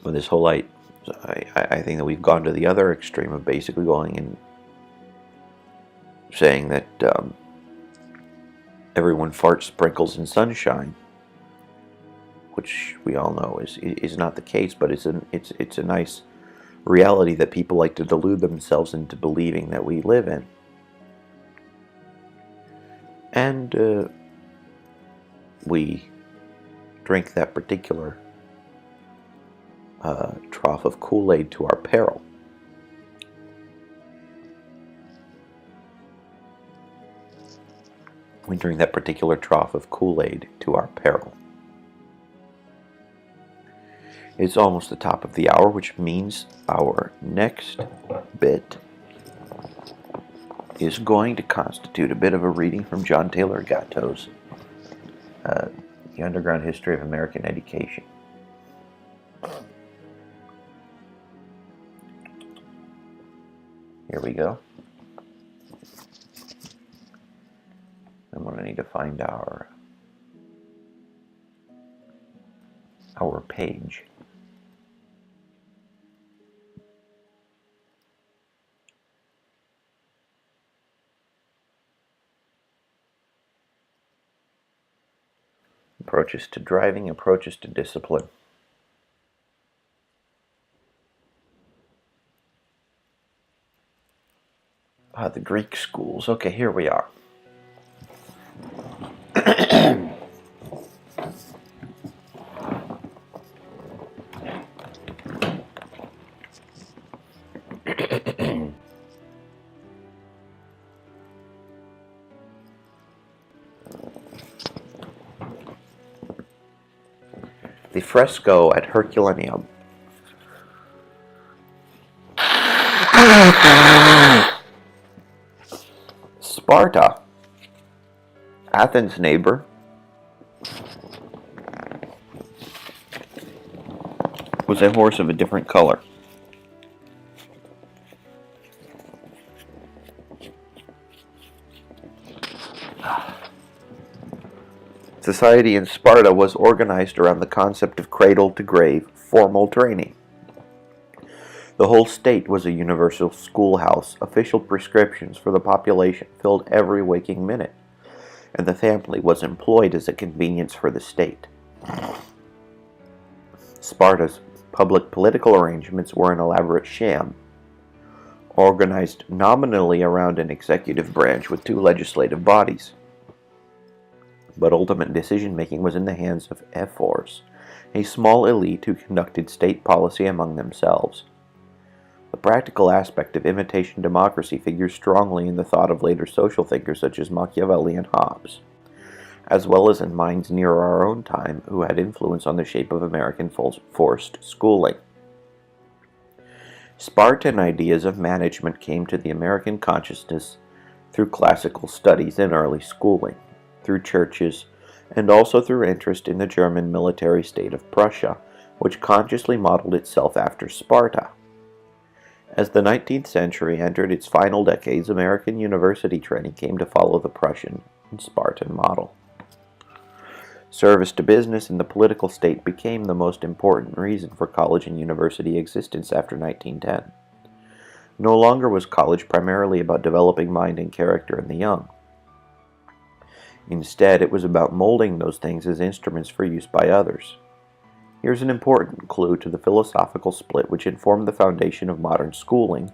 But this whole I think that we've gone to the other extreme of basically going and saying that everyone farts, sprinkles, and sunshine, which we all know is not the case, but it's a nice reality that people like to delude themselves into believing that we live in. And we drink that particular trough of Kool-Aid to our peril. We drink that particular trough of Kool-Aid to our peril. It's almost the top of the hour, which means our next bit is going to constitute a bit of a reading from John Taylor Gatto's The Underground History of American Education. Here we go. I'm going to need to find our page. Approaches to driving, approaches to discipline. The Greek schools. Okay, here we are. The fresco at Herculaneum. Sparta, Athens' neighbor, was a horse of a different color. Society in Sparta was organized around the concept of cradle-to-grave formal training. The whole state was a universal schoolhouse. Official prescriptions for the population filled every waking minute, and the family was employed as a convenience for the state. Sparta's public political arrangements were an elaborate sham, organized nominally around an executive branch with 2 legislative bodies. But ultimate decision-making was in the hands of ephors, a small elite who conducted state policy among themselves. The practical aspect of imitation democracy figures strongly in the thought of later social thinkers such as Machiavelli and Hobbes, as well as in minds near our own time who had influence on the shape of American forced schooling. Spartan ideas of management came to the American consciousness through classical studies and early schooling, through churches, and also through interest in the German military state of Prussia, which consciously modeled itself after Sparta. As the 19th century entered its final decades, American university training came to follow the Prussian and Spartan model. Service to business and the political state became the most important reason for college and university existence after 1910. No longer was college primarily about developing mind and character in the young. Instead, it was about molding those things as instruments for use by others. Here's an important clue to the philosophical split which informed the foundation of modern schooling,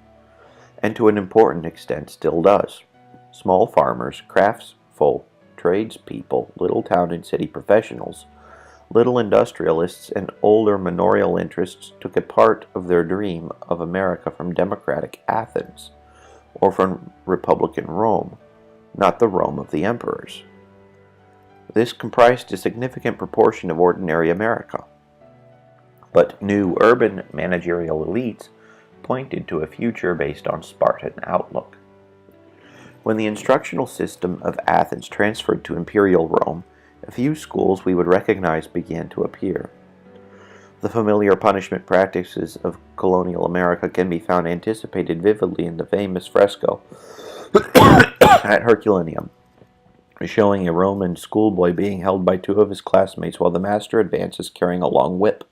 and to an important extent still does. Small farmers, craftsfolk, tradespeople, little town and city professionals, little industrialists, and older manorial interests took a part of their dream of America from democratic Athens, or from republican Rome, not the Rome of the emperors. This comprised a significant proportion of ordinary America. But new urban managerial elites pointed to a future based on Spartan outlook. When the instructional system of Athens transferred to imperial Rome, a few schools we would recognize began to appear. The familiar punishment practices of colonial America can be found anticipated vividly in the famous fresco at Herculaneum, showing a Roman schoolboy being held by 2 of his classmates while the master advances carrying a long whip.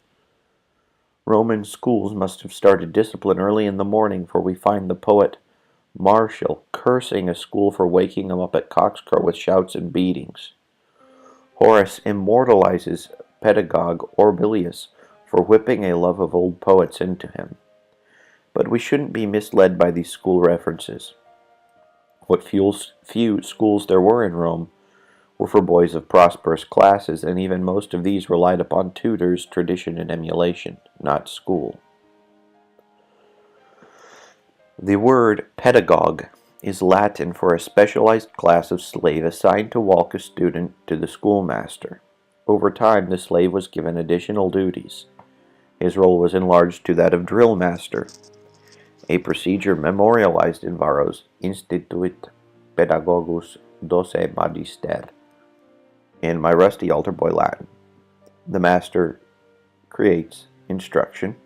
Roman schools must have started discipline early in the morning, for we find the poet Martial cursing a school for waking him up at cockscrow with shouts and beatings. Horace immortalizes pedagogue Orbilius for whipping a love of old poets into him. But we shouldn't be misled by these school references. What few schools there were in Rome were for boys of prosperous classes, and even most of these relied upon tutors, tradition, and emulation, not school. The word pedagogue is Latin for a specialized class of slave assigned to walk a student to the schoolmaster. Over time, the slave was given additional duties. His role was enlarged to that of drill master, a procedure memorialized in Varro's Instituit Pedagogus Doce Magister. In my rusty altar boy Latin, the master creates instruction,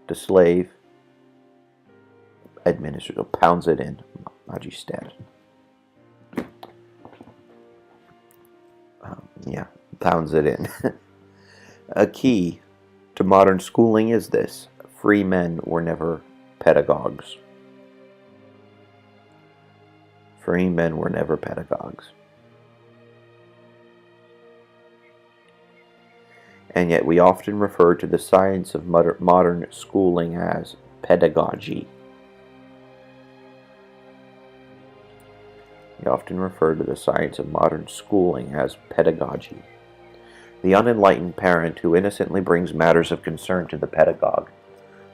the slave administers or pounds it in, magister. Yeah, pounds it in. A key to modern schooling is this: free men were never pedagogues. Free men were never pedagogues. And yet we often refer to the science of modern schooling as pedagogy. We often refer to the science of modern schooling as pedagogy. The unenlightened parent who innocently brings matters of concern to the pedagogue,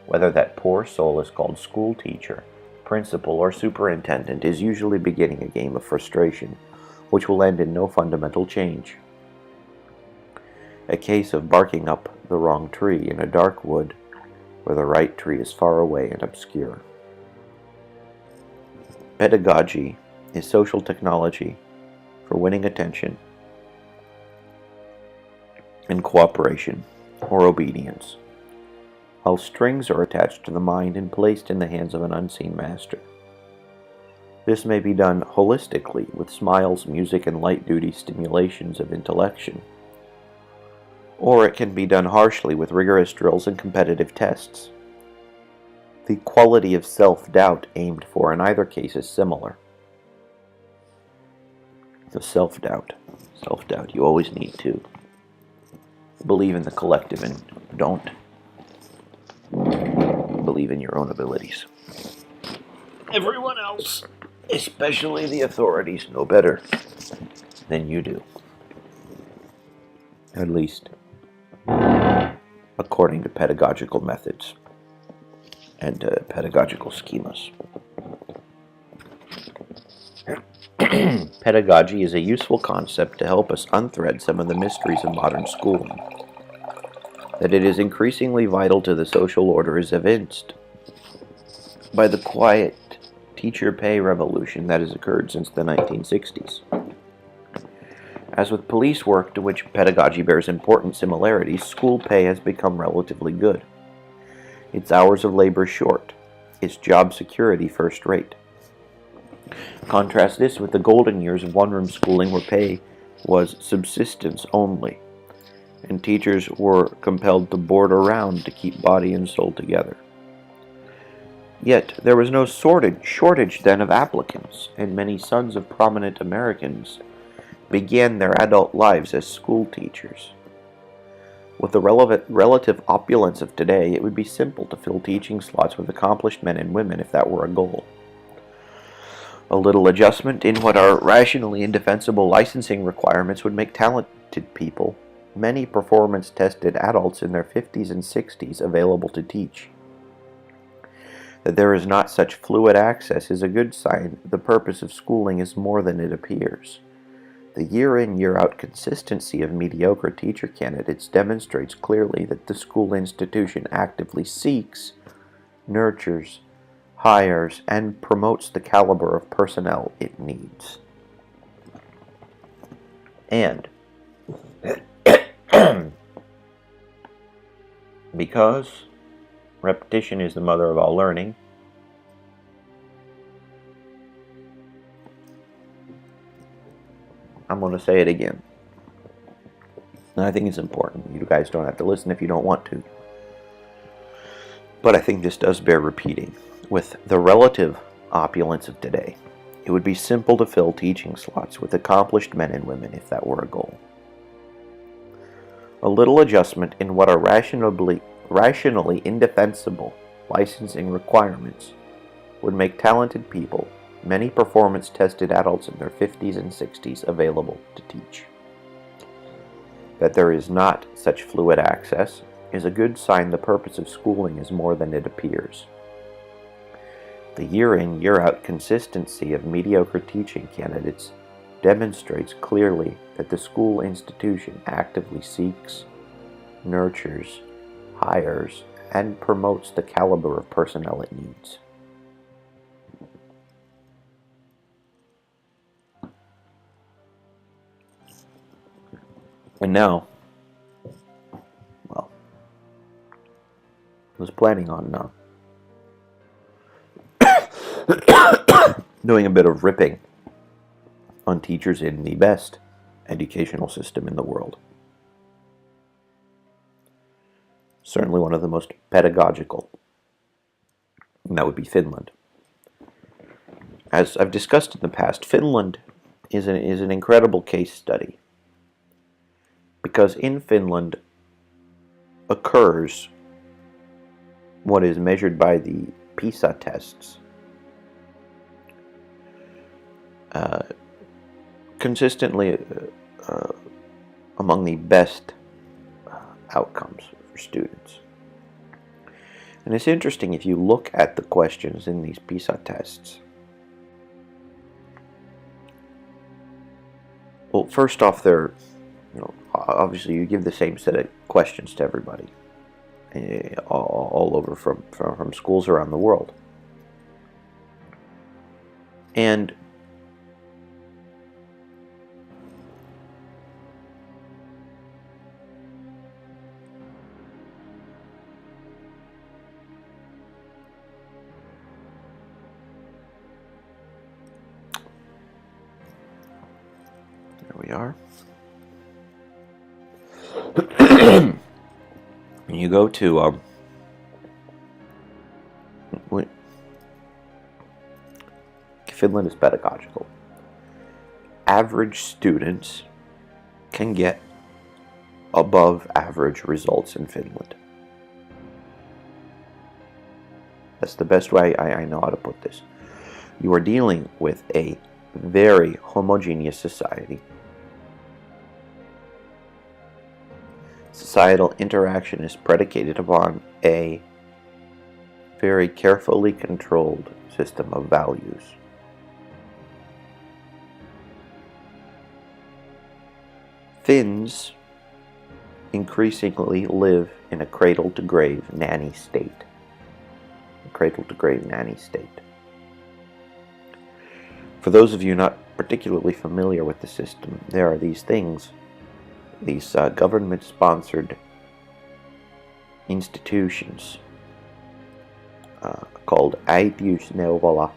whether that poor soul is called school teacher, principal, or superintendent, is usually beginning a game of frustration, which will end in no fundamental change. A case of barking up the wrong tree in a dark wood where the right tree is far away and obscure. Pedagogy is social technology for winning attention and cooperation or obedience, while strings are attached to the mind and placed in the hands of an unseen master. This may be done holistically with smiles, music, and light-duty stimulations of intellection, or it can be done harshly with rigorous drills and competitive tests. The quality of self-doubt aimed for in either case is similar. The self-doubt, you always need to believe in the collective and don't believe in your own abilities. Everyone else, especially the authorities, know better than you do. At least according to pedagogical methods and pedagogical schemas. Pedagogy is a useful concept to help us unthread some of the mysteries of modern schooling. That it is increasingly vital to the social order is evinced by the quiet teacher pay revolution that has occurred since the 1960s. As with police work, to which pedagogy bears important similarities, school pay has become relatively good. Its hours of labor short, its job security first rate. Contrast this with the golden years of one-room schooling where pay was subsistence only, and teachers were compelled to board around to keep body and soul together. Yet there was no shortage then of applicants, and many sons of prominent Americans began their adult lives as school teachers. With the relative opulence of today, it would be simple to fill teaching slots with accomplished men and women if that were a goal. A little adjustment in what are rationally indefensible licensing requirements would make talented people, many performance-tested adults in their 50s and 60s, available to teach. That there is not such fluid access is a good sign the purpose of schooling is more than it appears. The year-in, year-out consistency of mediocre teacher candidates demonstrates clearly that the school institution actively seeks, nurtures, hires, and promotes the caliber of personnel it needs. And because repetition is the mother of all learning, I'm going to say it again. And I think it's important. You guys don't have to listen if you don't want to. But I think this does bear repeating. With the relative opulence of today, it would be simple to fill teaching slots with accomplished men and women if that were a goal. A little adjustment in what are rationally indefensible licensing requirements would make talented people, many performance-tested adults in their 50s and 60s, available to teach. That there is not such fluid access is a good sign the purpose of schooling is more than it appears. The year-in, year-out consistency of mediocre teaching candidates demonstrates clearly that the school institution actively seeks, nurtures, hires, and promotes the caliber of personnel it needs. And now, well, I was planning on doing a bit of ripping on teachers in the best educational system in the world. Certainly one of the most pedagogical, and that would be Finland. As I've discussed in the past, Finland is an incredible case study, because in Finland occurs what is measured by the PISA tests consistently among the best outcomes for students. And it's interesting, if you look at the questions in these PISA tests. Well, first off, they're, obviously you give the same set of questions to everybody, all over from schools around the world. And there we are. When you go to Finland is pedagogical. Average students can get above average results in Finland. That's the best way I know how to put this. You are dealing with a very homogeneous society. Societal interaction is predicated upon a very carefully controlled system of values. Finns increasingly live in a cradle-to-grave nanny state. A cradle-to-grave nanny state. For those of you not particularly familiar with the system, there are these things, these government-sponsored institutions called äitiysneuvola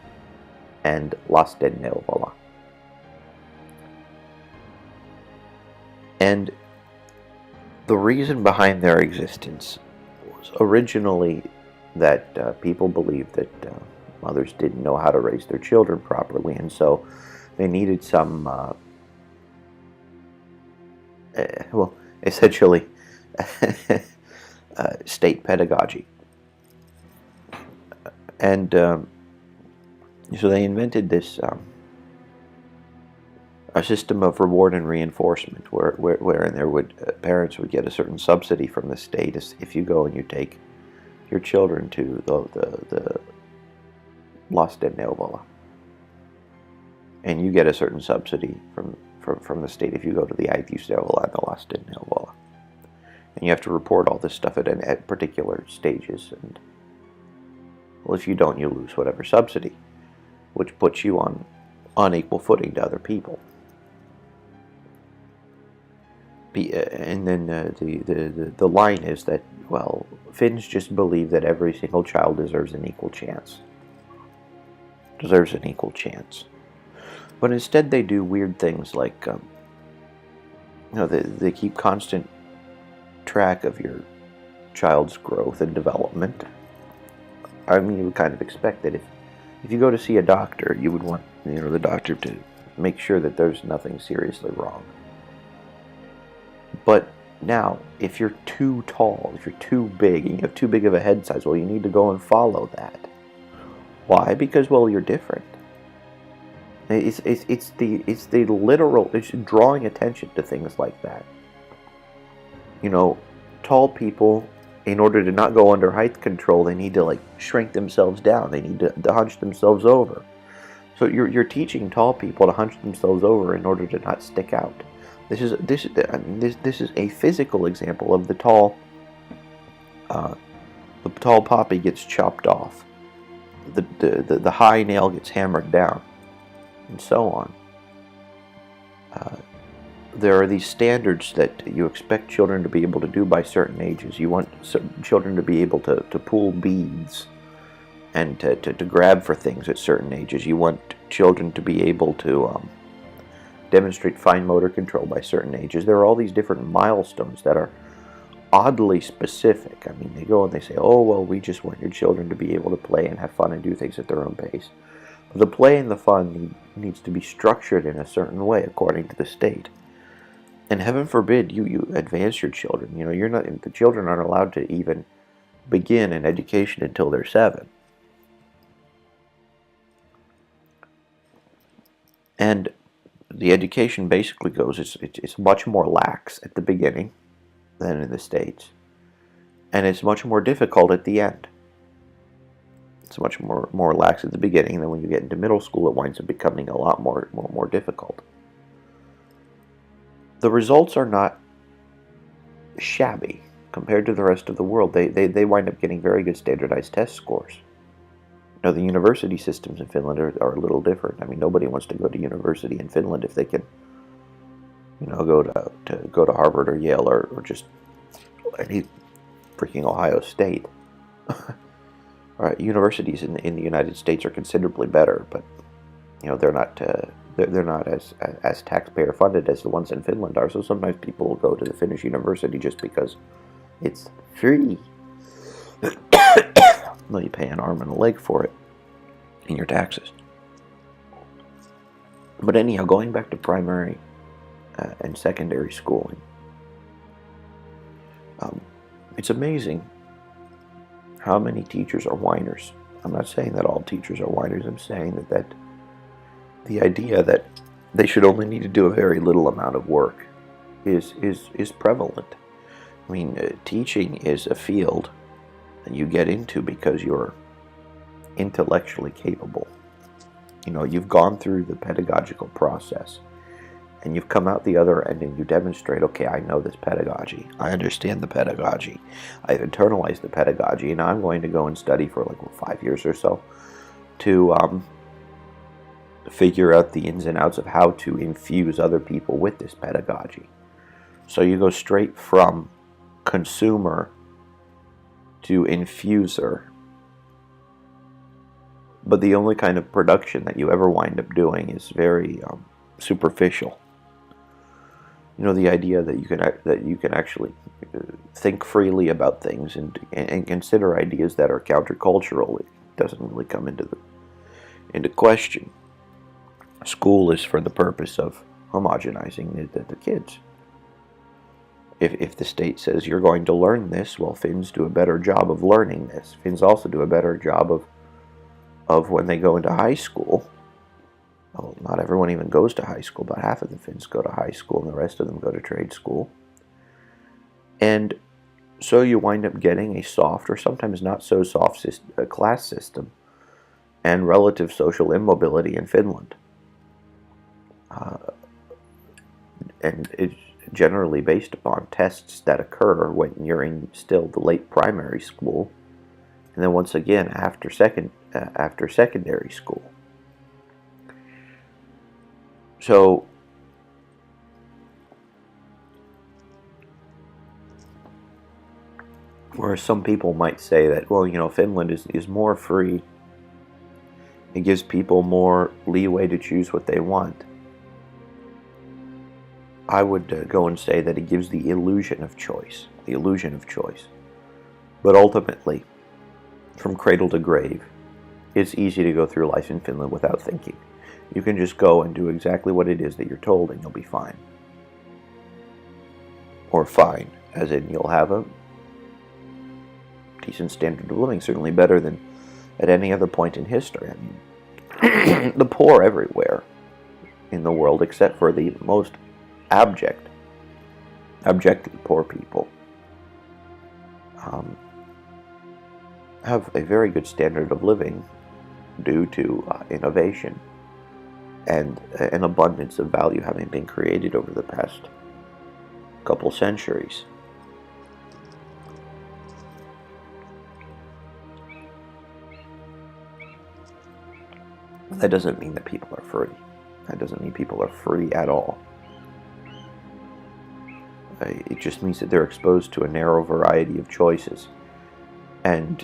and lastenneuvola. And the reason behind their existence was originally that people believed that mothers didn't know how to raise their children properly, and so they needed some, essentially, state pedagogy. And so they invented this a system of reward and reinforcement, wherein parents would get a certain subsidy from the state if you go and you take your children to the lastenneuvola, and you get a certain subsidy from the state if you go to the äitiysneuvola and the lastenneuvola, and you have to report all this stuff at particular stages. And well, if you don't, you lose whatever subsidy, which puts you on unequal footing to other people. And then the line is that, well, Finns just believe that every single child deserves an equal chance. But instead they do weird things like, they keep constant track of your child's growth and development. I mean, you would kind of expect that if you go to see a doctor, you would want, the doctor to make sure that there's nothing seriously wrong. But now, if you're too tall, if you're too big, and you have too big of a head size, well, you need to go and follow that. Why? Because, well, you're different. It's the literal, it's drawing attention to things like that. Tall people, in order to not go under height control, they need to shrink themselves down. They need to hunch themselves over. So you're teaching tall people to hunch themselves over in order to not stick out. This is a physical example of the tall poppy gets chopped off. The high nail gets hammered down, and so on. There are these standards that you expect children to be able to do by certain ages. You want children to be able to pull beads and to grab for things at certain ages. You want children to be able to demonstrate fine motor control by certain ages. There are all these different milestones that are oddly specific. I mean, they go and they say, oh, well, we just want your children to be able to play and have fun and do things at their own pace. But the play and the fun needs to be structured in a certain way according to the state. And heaven forbid you advance your children. The children aren't allowed to even begin an education until they're 7. And the education basically goes, it's much more lax at the beginning than in the States. And it's much more difficult at the end. It's much more lax at the beginning, and then when you get into middle school, it winds up becoming a lot more difficult. The results are not shabby compared to the rest of the world. They wind up getting very good standardized test scores. The university systems in Finland are a little different. I mean, nobody wants to go to university in Finland if they can, go to Harvard or Yale or just any freaking Ohio State. All right, universities in the United States are considerably better, but they're not as taxpayer funded as the ones in Finland are. So sometimes people will go to the Finnish university just because it's free. Well, you pay an arm and a leg for it in your taxes. But anyhow, going back to primary and secondary schooling, it's amazing how many teachers are whiners. I'm not saying that all teachers are whiners. I'm saying that the idea that they should only need to do a very little amount of work is prevalent. I mean, teaching is a field that you get into because you're intellectually capable. You've gone through the pedagogical process and you've come out the other end and you demonstrate, okay, I know this pedagogy. I understand the pedagogy. I've internalized the pedagogy, and I'm going to go and study for 5 years or so to figure out the ins and outs of how to infuse other people with this pedagogy. So you go straight from consumer to infuser. But the only kind of production that you ever wind up doing is very superficial. The idea that you can actually think freely about things and consider ideas that are countercultural, it doesn't really come into question. School is for the purpose of homogenizing the kids. If the state says you're going to learn this, well, Finns do a better job of learning this. Finns also do a better job of when they go into high school. Well, not everyone even goes to high school, but half of the Finns go to high school and the rest of them go to trade school. And so you wind up getting a soft, or sometimes not so soft, class system and relative social immobility in Finland. And it's generally based upon tests that occur when you're in still the late primary school, and then once again after secondary school. So whereas some people might say that, well, Finland is more free, it gives people more leeway to choose what they want, I would go and say that it gives the illusion of choice. But ultimately, from cradle to grave, it's easy to go through life in Finland without thinking. You can just go and do exactly what it is that you're told and you'll be fine. Or fine, as in you'll have a decent standard of living, certainly better than at any other point in history. I mean, the poor everywhere in the world, except for the most abjectly poor people, have a very good standard of living due to innovation and an abundance of value having been created over the past couple centuries. That doesn't mean that people are free. That doesn't mean people are free at all. It just means that they're exposed to a narrow variety of choices. And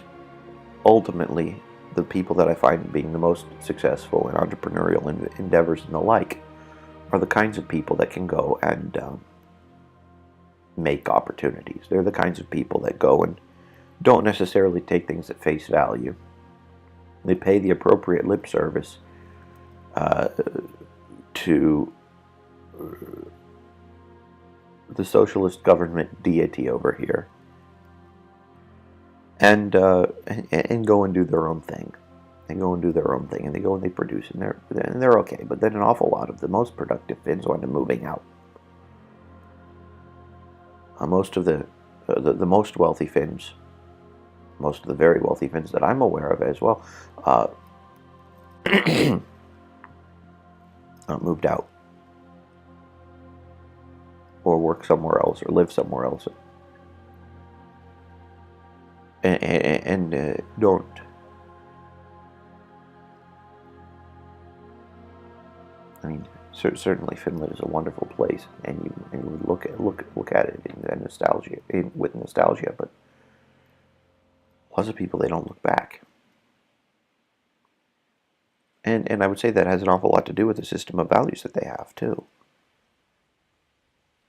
ultimately, the people that I find being the most successful in entrepreneurial endeavors and the like are the kinds of people that can go and make opportunities. They're the kinds of people that go and don't necessarily take things at face value. They pay the appropriate lip service to the socialist government deity over here, and go and do their own thing. They go and do their own thing, and they go and they produce, and they're okay. But then an awful lot of the most productive Finns wind up moving out. Most of the most wealthy Finns, most of the very wealthy Finns that I'm aware of as well, moved out, or work somewhere else, or live somewhere else, and don't. I mean, certainly Finland is a wonderful place, and you look at it with nostalgia. But lots of people, they don't look back, and I would say that has an awful lot to do with the system of values that they have too.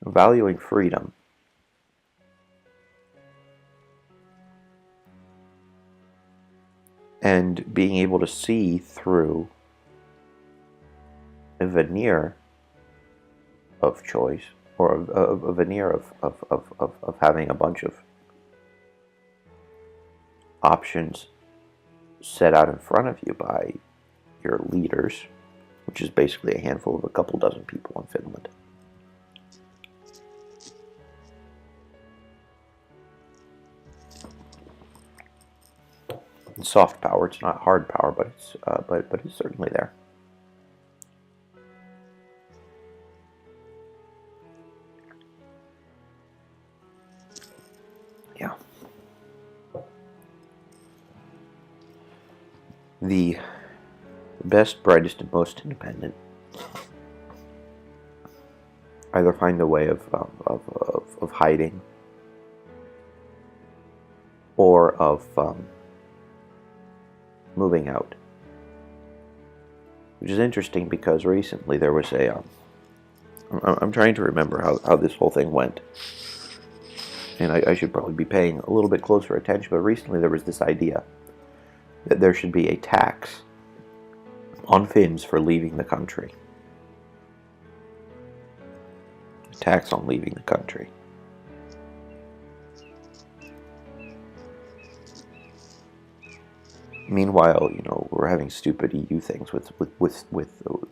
Valuing freedom, and being able to see through a veneer of choice, or a veneer of having a bunch of options set out in front of you by your leaders, which is basically a handful of a couple dozen people in Finland. It's soft power. It's not hard power, but it's certainly there. Yeah. The best, brightest, and most independent either find a way of hiding, or of moving out. Which is interesting, because recently there was a I'm trying to remember how this whole thing went, and I should probably be paying a little bit closer attention, but recently there was this idea that there should be a tax on Finns for leaving the country. A tax on leaving the country. Meanwhile, we're having stupid EU things with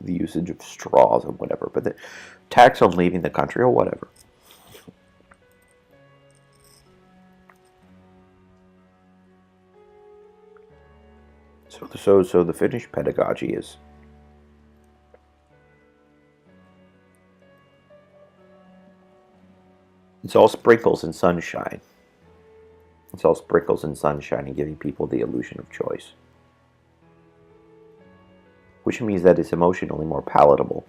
the usage of straws and whatever, but the tax on leaving the country, or whatever. So the Finnish pedagogy is it's all sprinkles and sunshine. It's all sprinkles and sunshine and giving people the illusion of choice. Which means that it's emotionally more palatable.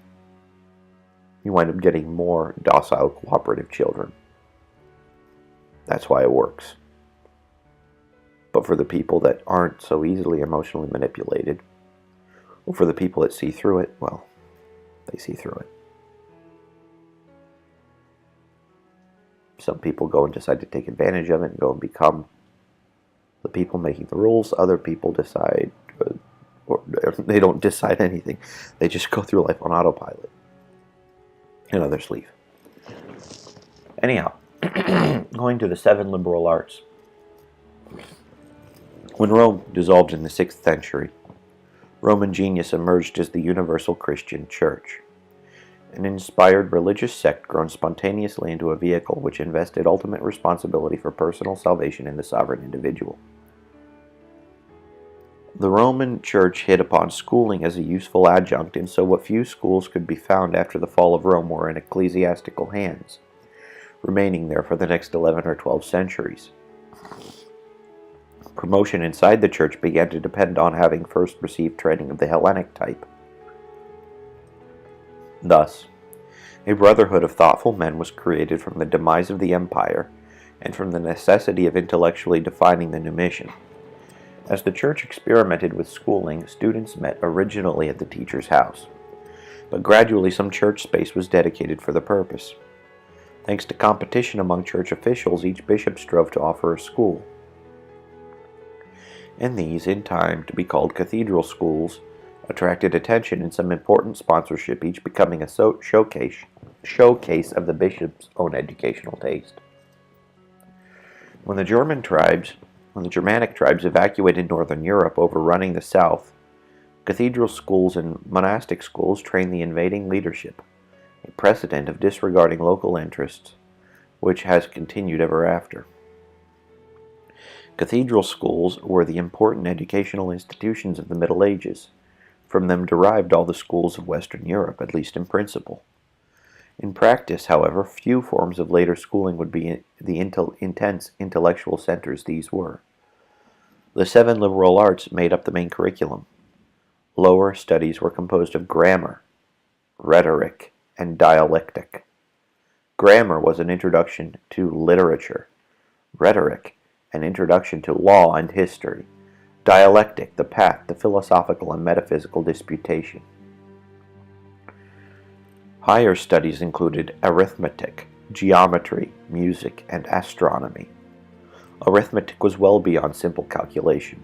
You wind up getting more docile, cooperative children. That's why it works. But for the people that aren't so easily emotionally manipulated, or for the people that see through it, well, they see through it. Some people go and decide to take advantage of it and go and become the people making the rules. Other people decide, or they don't decide anything. They just go through life on autopilot. And others leave. Anyhow, going to the 7 liberal arts. When Rome dissolved in the 6th century, Roman genius emerged as the universal Christian church, an inspired religious sect grown spontaneously into a vehicle which invested ultimate responsibility for personal salvation in the sovereign individual. The Roman Church hit upon schooling as a useful adjunct, and so what few schools could be found after the fall of Rome were in ecclesiastical hands, remaining there for the next 11 or 12 centuries. Promotion inside the church began to depend on having first received training of the Hellenic type. Thus, a brotherhood of thoughtful men was created from the demise of the empire and from the necessity of intellectually defining the new mission. As the church experimented with schooling, students met originally at the teacher's house. but gradually some church space was dedicated for the purpose. Thanks to competition among church officials, each bishop strove to offer a school. And these, in time to be called cathedral schools, attracted attention and some important sponsorship, each becoming a showcase of the bishop's own educational taste. When the Germanic tribes evacuated northern Europe, overrunning the south, cathedral schools and monastic schools trained the invading leadership, a precedent of disregarding local interests, which has continued ever after. Cathedral schools were the important educational institutions of the Middle Ages. From them derived all the schools of Western Europe, at least in principle. In practice, however, few forms of later schooling would be the intense intellectual centers these were. The 7 liberal arts made up the main curriculum. Lower studies were composed of grammar, rhetoric, and dialectic. Grammar was an introduction to literature, rhetoric, an introduction to law and history, dialectic, the path to philosophical and metaphysical disputation. Higher studies included arithmetic, geometry, music, and astronomy. Arithmetic was well beyond simple calculation,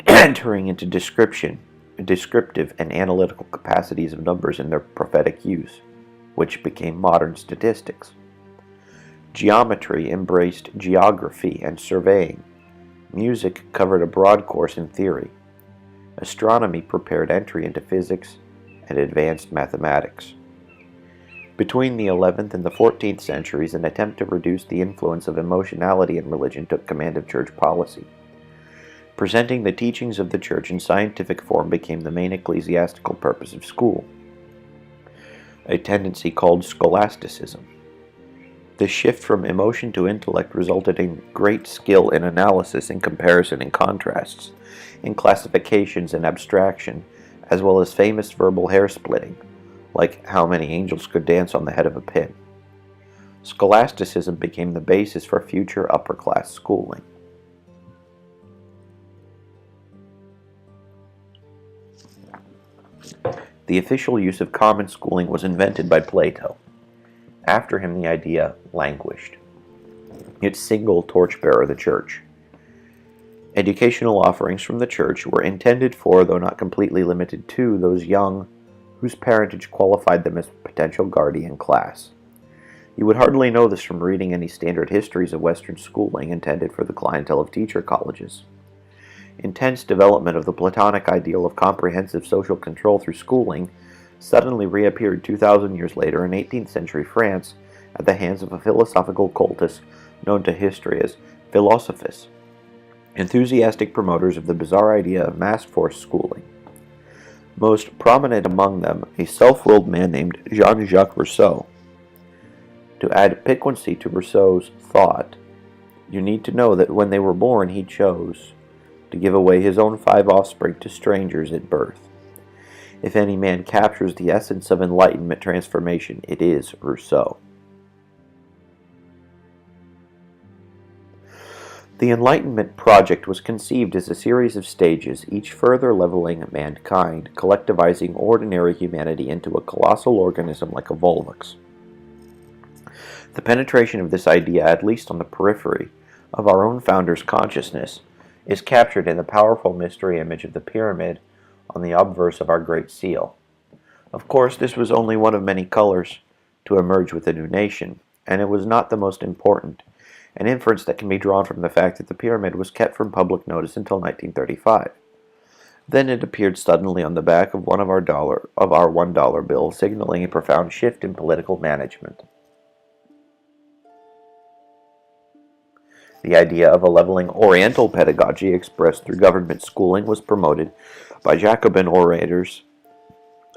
entering into descriptive and analytical capacities of numbers in their prophetic use, which became modern statistics. Geometry embraced geography and surveying. Music covered a broad course in theory. Astronomy prepared entry into physics and advanced mathematics. Between the 11th and the 14th centuries, an attempt to reduce the influence of emotionality in religion took command of church policy. Presenting the teachings of the church in scientific form became the main ecclesiastical purpose of school, a tendency called scholasticism. This shift from emotion to intellect resulted in great skill in analysis, in comparison and contrasts, in classifications and abstraction, as well as famous verbal hair-splitting, like how many angels could dance on the head of a pin. Scholasticism became the basis for future upper-class schooling. The official use of common schooling was invented by Plato. After him, the idea languished, its single torchbearer the church. Educational offerings from the church were intended for, though not completely limited to, those young whose parentage qualified them as potential guardian class. You would hardly know this from reading any standard histories of Western schooling intended for the clientele of teacher colleges. Intense development of the Platonic ideal of comprehensive social control through schooling suddenly reappeared 2,000 years later in 18th century France at the hands of a philosophical cultus known to history as Philosophus, enthusiastic promoters of the bizarre idea of mass-force schooling. Most prominent among them, a self-willed man named Jean-Jacques Rousseau. To add piquancy to Rousseau's thought, you need to know that when they were born, he chose to give away his own 5 offspring to strangers at birth. If any man captures the essence of Enlightenment transformation, it is Rousseau. The Enlightenment project was conceived as a series of stages, each further leveling mankind, collectivizing ordinary humanity into a colossal organism like a volvox. The penetration of this idea, at least on the periphery, of our own founder's consciousness, is captured in the powerful mystery image of the pyramid on the obverse of our Great Seal. Of course, this was only one of many colors to emerge with a new nation, and it was not the most important, an inference that can be drawn from the fact that the pyramid was kept from public notice until 1935. Then it appeared suddenly on the back of one of our $1 bill, signaling a profound shift in political management. The idea of a leveling Oriental pedagogy expressed through government schooling was promoted by Jacobin orators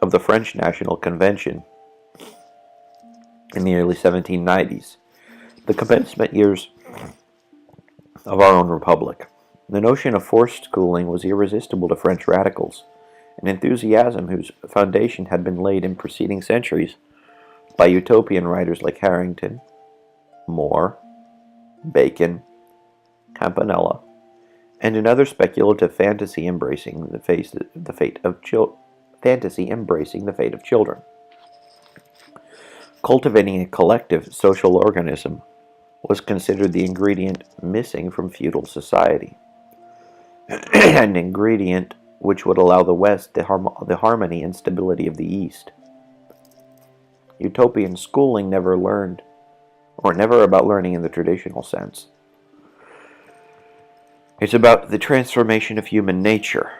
of the French National Convention in the early 1790s, the commencement years of our own republic. The notion of forced schooling was irresistible to French radicals, an enthusiasm whose foundation had been laid in preceding centuries by utopian writers like Harrington, More, Bacon, Campanella, and another speculative fantasy embracing the fate of fantasy embracing the fate of children. Cultivating a collective social organism was considered the ingredient missing from feudal society, an ingredient which would allow the West the harmony and stability of the East. Utopian schooling never about learning in the traditional sense. It's about the transformation of human nature.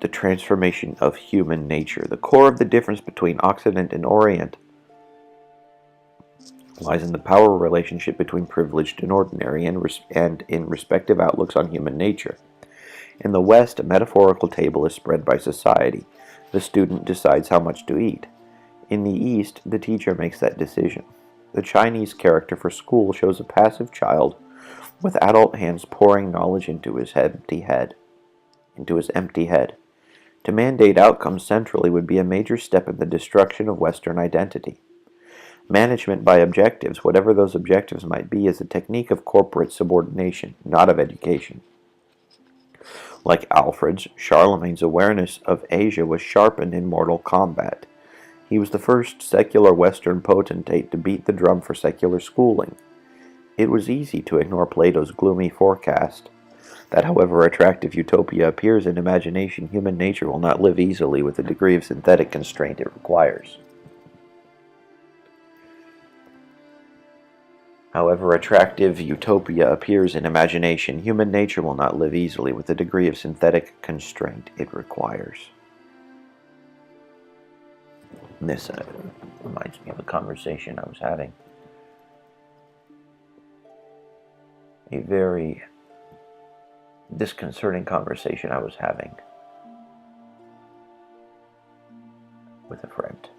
The transformation of human nature. The core of the difference between Occident and Orient lies in the power relationship between privileged and ordinary, and in respective outlooks on human nature. In the West, a metaphorical table is spread by society. The student decides how much to eat. In the East, the teacher makes that decision. The Chinese character for school shows a passive child with adult hands pouring knowledge into his empty head. To mandate outcomes centrally would be a major step in the destruction of Western identity. Management by objectives, whatever those objectives might be, is a technique of corporate subordination, not of education. Like Alfred's, Charlemagne's awareness of Asia was sharpened in mortal combat. He was the first secular Western potentate to beat the drum for secular schooling. It was easy to ignore Plato's gloomy forecast that however attractive utopia appears in imagination, human nature will not live easily with the degree of synthetic constraint it requires. However attractive utopia appears in imagination, human nature will not live easily with the degree of synthetic constraint it requires. And this reminds me of a conversation I was having. A very disconcerting conversation I was having with a friend.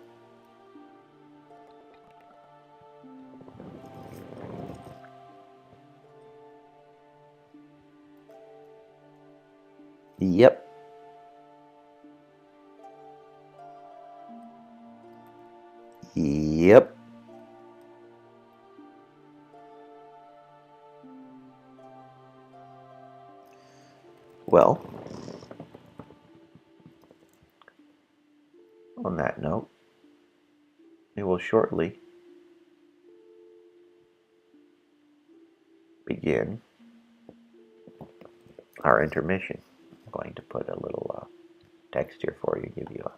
Yep. Yep. Well, on that note, we will shortly begin our intermission. I'm going to put a little text here for you, give you a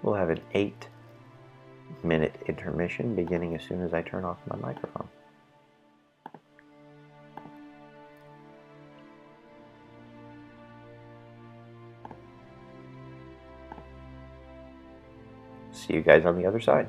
We'll have an 8-minute intermission beginning as soon as I turn off my microphone. See you guys on the other side.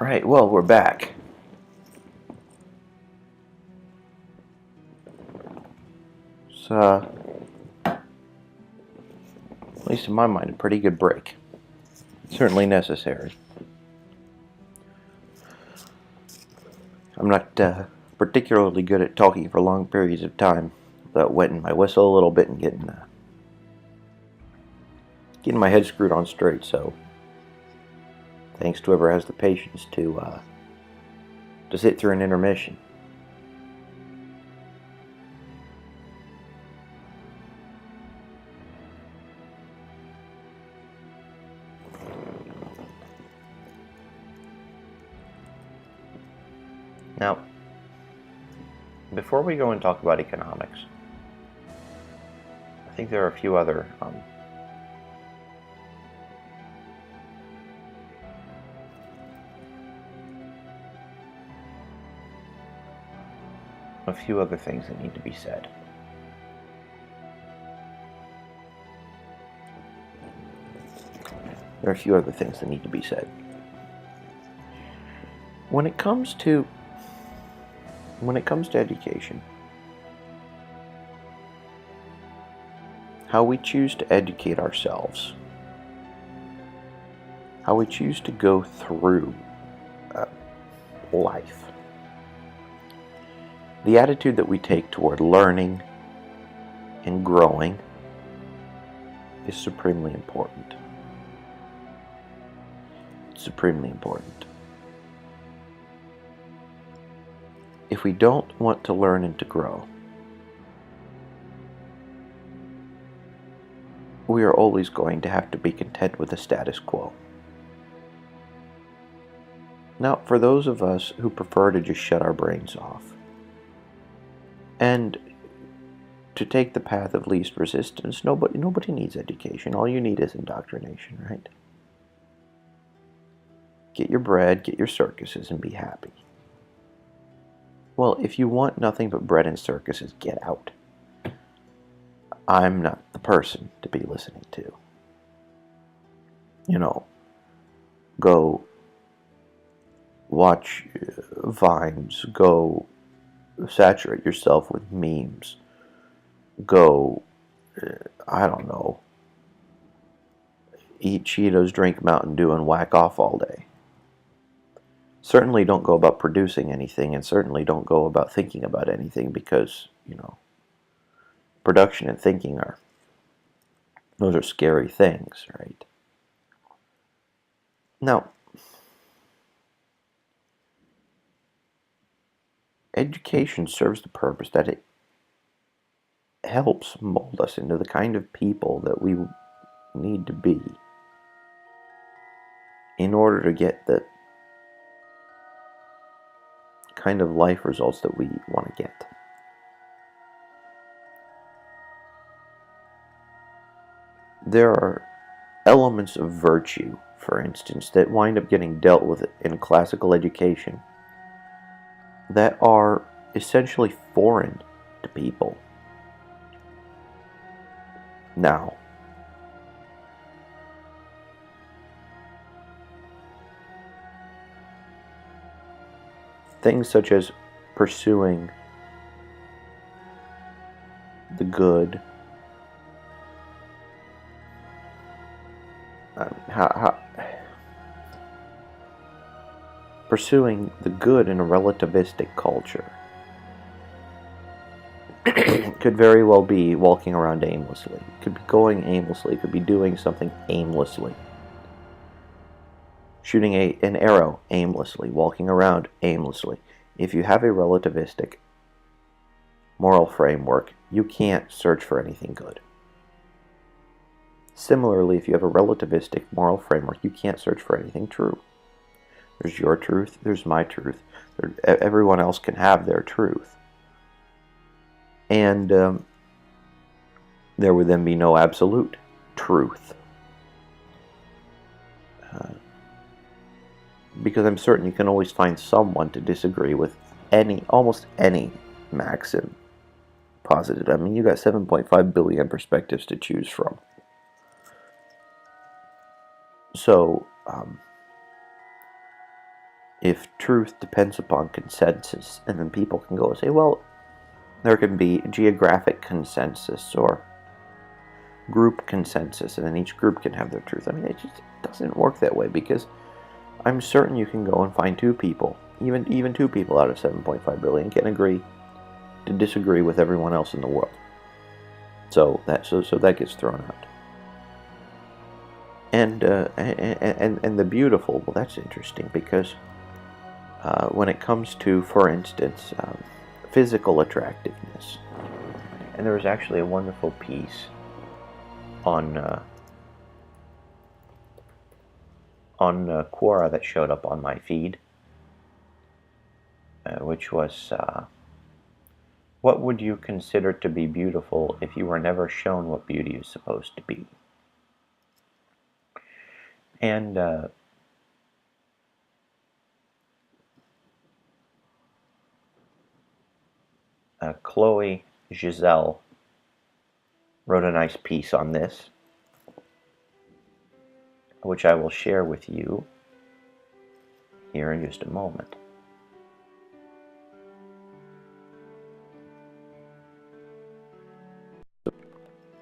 Right, well, we're back. It's, at least in my mind, a pretty good break. Certainly necessary. I'm not particularly good at talking for long periods of time without wetting my whistle a little bit and getting my head screwed on straight, so thanks to whoever has the patience to sit through an intermission. Now, before we go and talk about economics, I think there are a few other things that need to be said. There are a few other things that need to be said. When it comes to education, how we choose to educate ourselves, how we choose to go through life, the attitude that we take toward learning and growing is supremely important. It's supremely important. If we don't want to learn and to grow, we are always going to have to be content with the status quo. Now, for those of us who prefer to just shut our brains off and to take the path of least resistance, nobody needs education. All you need is indoctrination, right? Get your bread, get your circuses, and be happy. Well, if you want nothing but bread and circuses, get out. I'm not the person to be listening to. Go watch Vines, go saturate yourself with memes, go, I don't know, eat Cheetos, drink Mountain Dew, and whack off all day. Certainly don't go about producing anything, and certainly don't go about thinking about anything, because, production and thinking those are scary things, right? Now, education serves the purpose that it helps mold us into the kind of people that we need to be in order to get the kind of life results that we want to get. There are elements of virtue, for instance, that wind up getting dealt with in classical education that are essentially foreign to people. Now, things such as pursuing the good, pursuing the good in a relativistic culture could very well be walking around aimlessly. It could be going aimlessly. It could be doing something aimlessly. Shooting an arrow aimlessly. Walking around aimlessly. If you have a relativistic moral framework, you can't search for anything good. Similarly, if you have a relativistic moral framework, you can't search for anything true. There's your truth, there's my truth. Everyone else can have their truth. And there would then be no absolute truth. Because I'm certain you can always find someone to disagree with almost any maxim posited. I mean, you got 7.5 billion perspectives to choose from. So, if truth depends upon consensus, and then people can go and say, well, there can be geographic consensus or group consensus, and then each group can have their truth. I mean, it just doesn't work that way, because I'm certain you can go and find two people, even two people out of 7.5 billion can agree to disagree with everyone else in the world. So that gets thrown out. And the beautiful, well, that's interesting, because when it comes to, for instance, physical attractiveness, and there was actually a wonderful piece on Quora that showed up on my feed, which was, what would you consider to be beautiful if you were never shown what beauty is supposed to be? And Chloe Giselle wrote a nice piece on this, which I will share with you here in just a moment.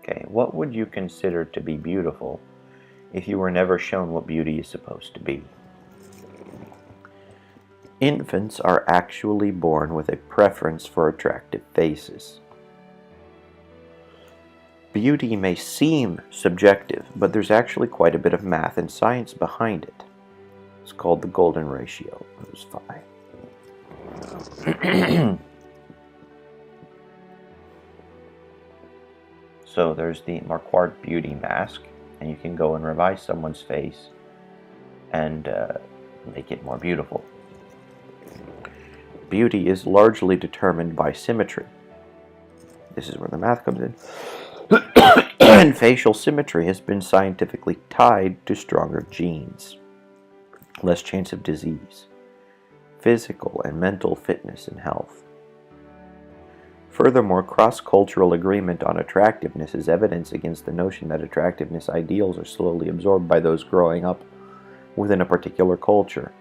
Okay, what would you consider to be beautiful if you were never shown what beauty is supposed to be? Infants are actually born with a preference for attractive faces. Beauty may seem subjective, but there's actually quite a bit of math and science behind it. It's called the golden ratio. It was 5. So there's the Marquardt beauty mask, and you can go and revise someone's face and make it more beautiful. Beauty is largely determined by symmetry. This is where the math comes in. And facial symmetry has been scientifically tied to stronger genes, less chance of disease, physical and mental fitness and health. Furthermore, cross-cultural agreement on attractiveness is evidence against the notion that attractiveness ideals are slowly absorbed by those growing up within a particular culture.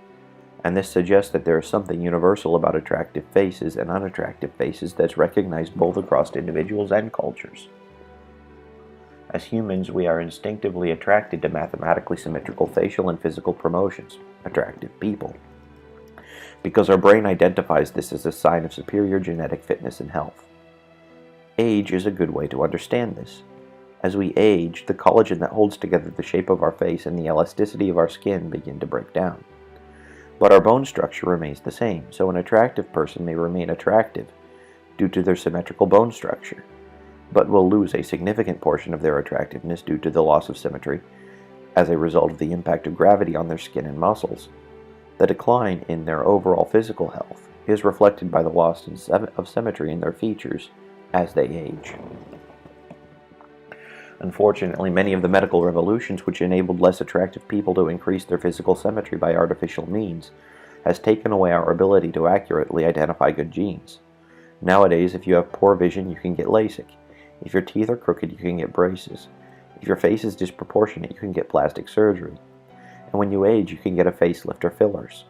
And this suggests that there is something universal about attractive faces and unattractive faces that's recognized both across individuals and cultures. As humans, we are instinctively attracted to mathematically symmetrical facial and physical promotions, attractive people, because our brain identifies this as a sign of superior genetic fitness and health. Age is a good way to understand this. As we age, the collagen that holds together the shape of our face and the elasticity of our skin begin to break down. But our bone structure remains the same, so an attractive person may remain attractive due to their symmetrical bone structure, but will lose a significant portion of their attractiveness due to the loss of symmetry as a result of the impact of gravity on their skin and muscles. The decline in their overall physical health is reflected by the loss of symmetry in their features as they age. Unfortunately, many of the medical revolutions which enabled less attractive people to increase their physical symmetry by artificial means has taken away our ability to accurately identify good genes. Nowadays, if you have poor vision, you can get LASIK. If your teeth are crooked, you can get braces. If your face is disproportionate, you can get plastic surgery. And when you age, you can get a facelift or fillers.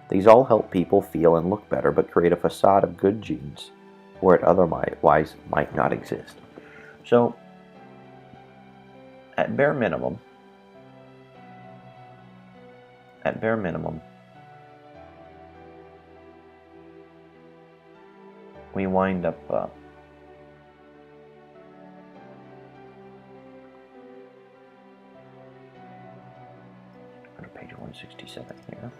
These all help people feel and look better, but create a facade of good genes where it otherwise might not exist. So, at bare minimum, we wind up go to page 167 here.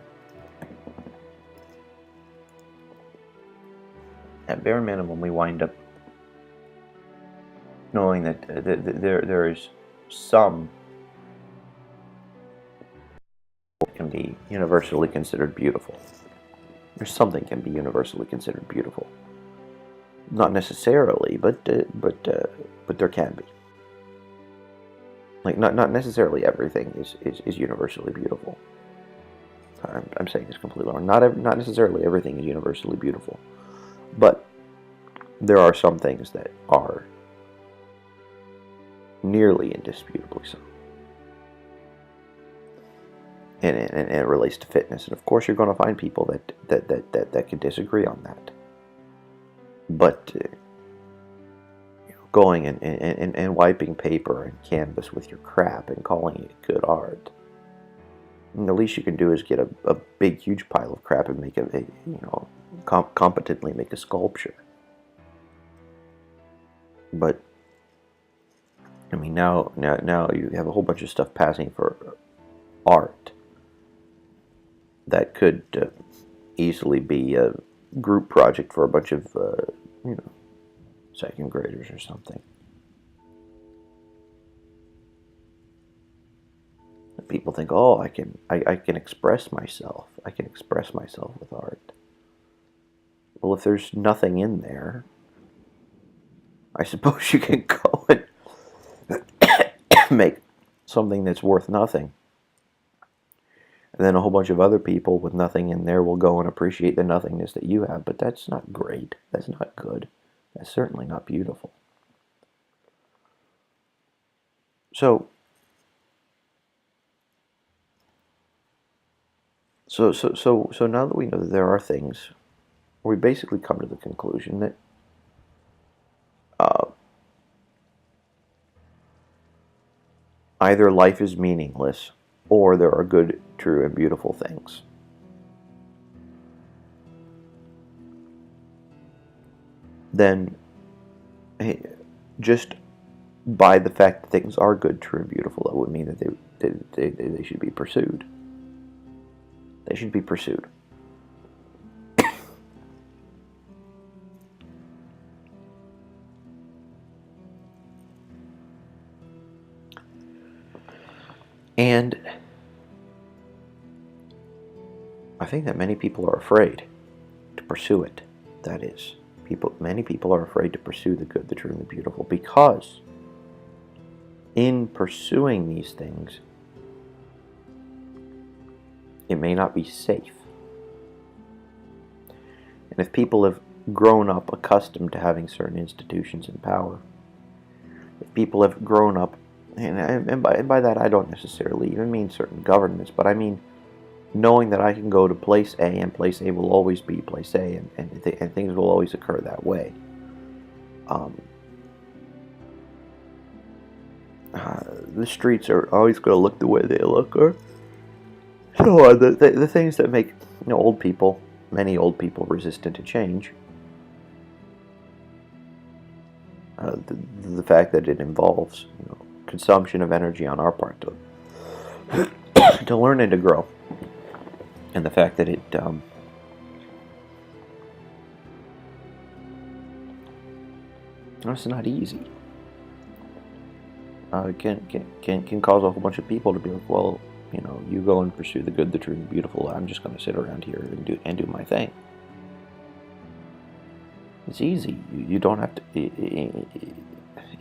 At bare minimum, we wind up knowing that there is some can be universally considered beautiful. There's something can be universally considered beautiful. Not necessarily, but there can be. Like not necessarily everything is universally beautiful. I'm saying this completely wrong. Not necessarily everything is universally beautiful, but there are some things that are nearly indisputably so. and it relates to fitness. And of course, you're going to find people that can disagree on that. But going and wiping paper and canvas with your crap and calling it good art, and the least you can do is get a big, huge pile of crap and make competently make a sculpture. But I mean, now you have a whole bunch of stuff passing for art that could easily be a group project for a bunch of second graders or something. People think, oh, I can express myself. I can express myself with art. Well, if there's nothing in there, I suppose you can go and make something that's worth nothing. And then a whole bunch of other people with nothing in there will go and appreciate the nothingness that you have. But that's not great. That's not good. That's certainly not beautiful. So now that we know that there are things, we basically come to the conclusion that either life is meaningless or there are good, true, and beautiful things. Then, just by the fact that things are good, true, and beautiful, that would mean that they should be pursued. They should be pursued. And I think that many people are afraid to pursue it. That is, many people are afraid to pursue the good, the true, and the beautiful, because in pursuing these things, it may not be safe. And if people have grown up accustomed to having certain institutions in power, if people have grown up, and by that I don't necessarily even mean certain governments, but I mean knowing that I can go to place A and place A will always be place A, and things will always occur that way. The streets are always going to look the way they look, or so on. The things that make many old people resistant to change. The fact that it involves consumption of energy on our part to learn and to grow, and the fact that it's not easy. Can cause a whole bunch of people to be like, well, you go and pursue the good, the true, and the beautiful. I'm just going to sit around here and do my thing. It's easy. You don't have to.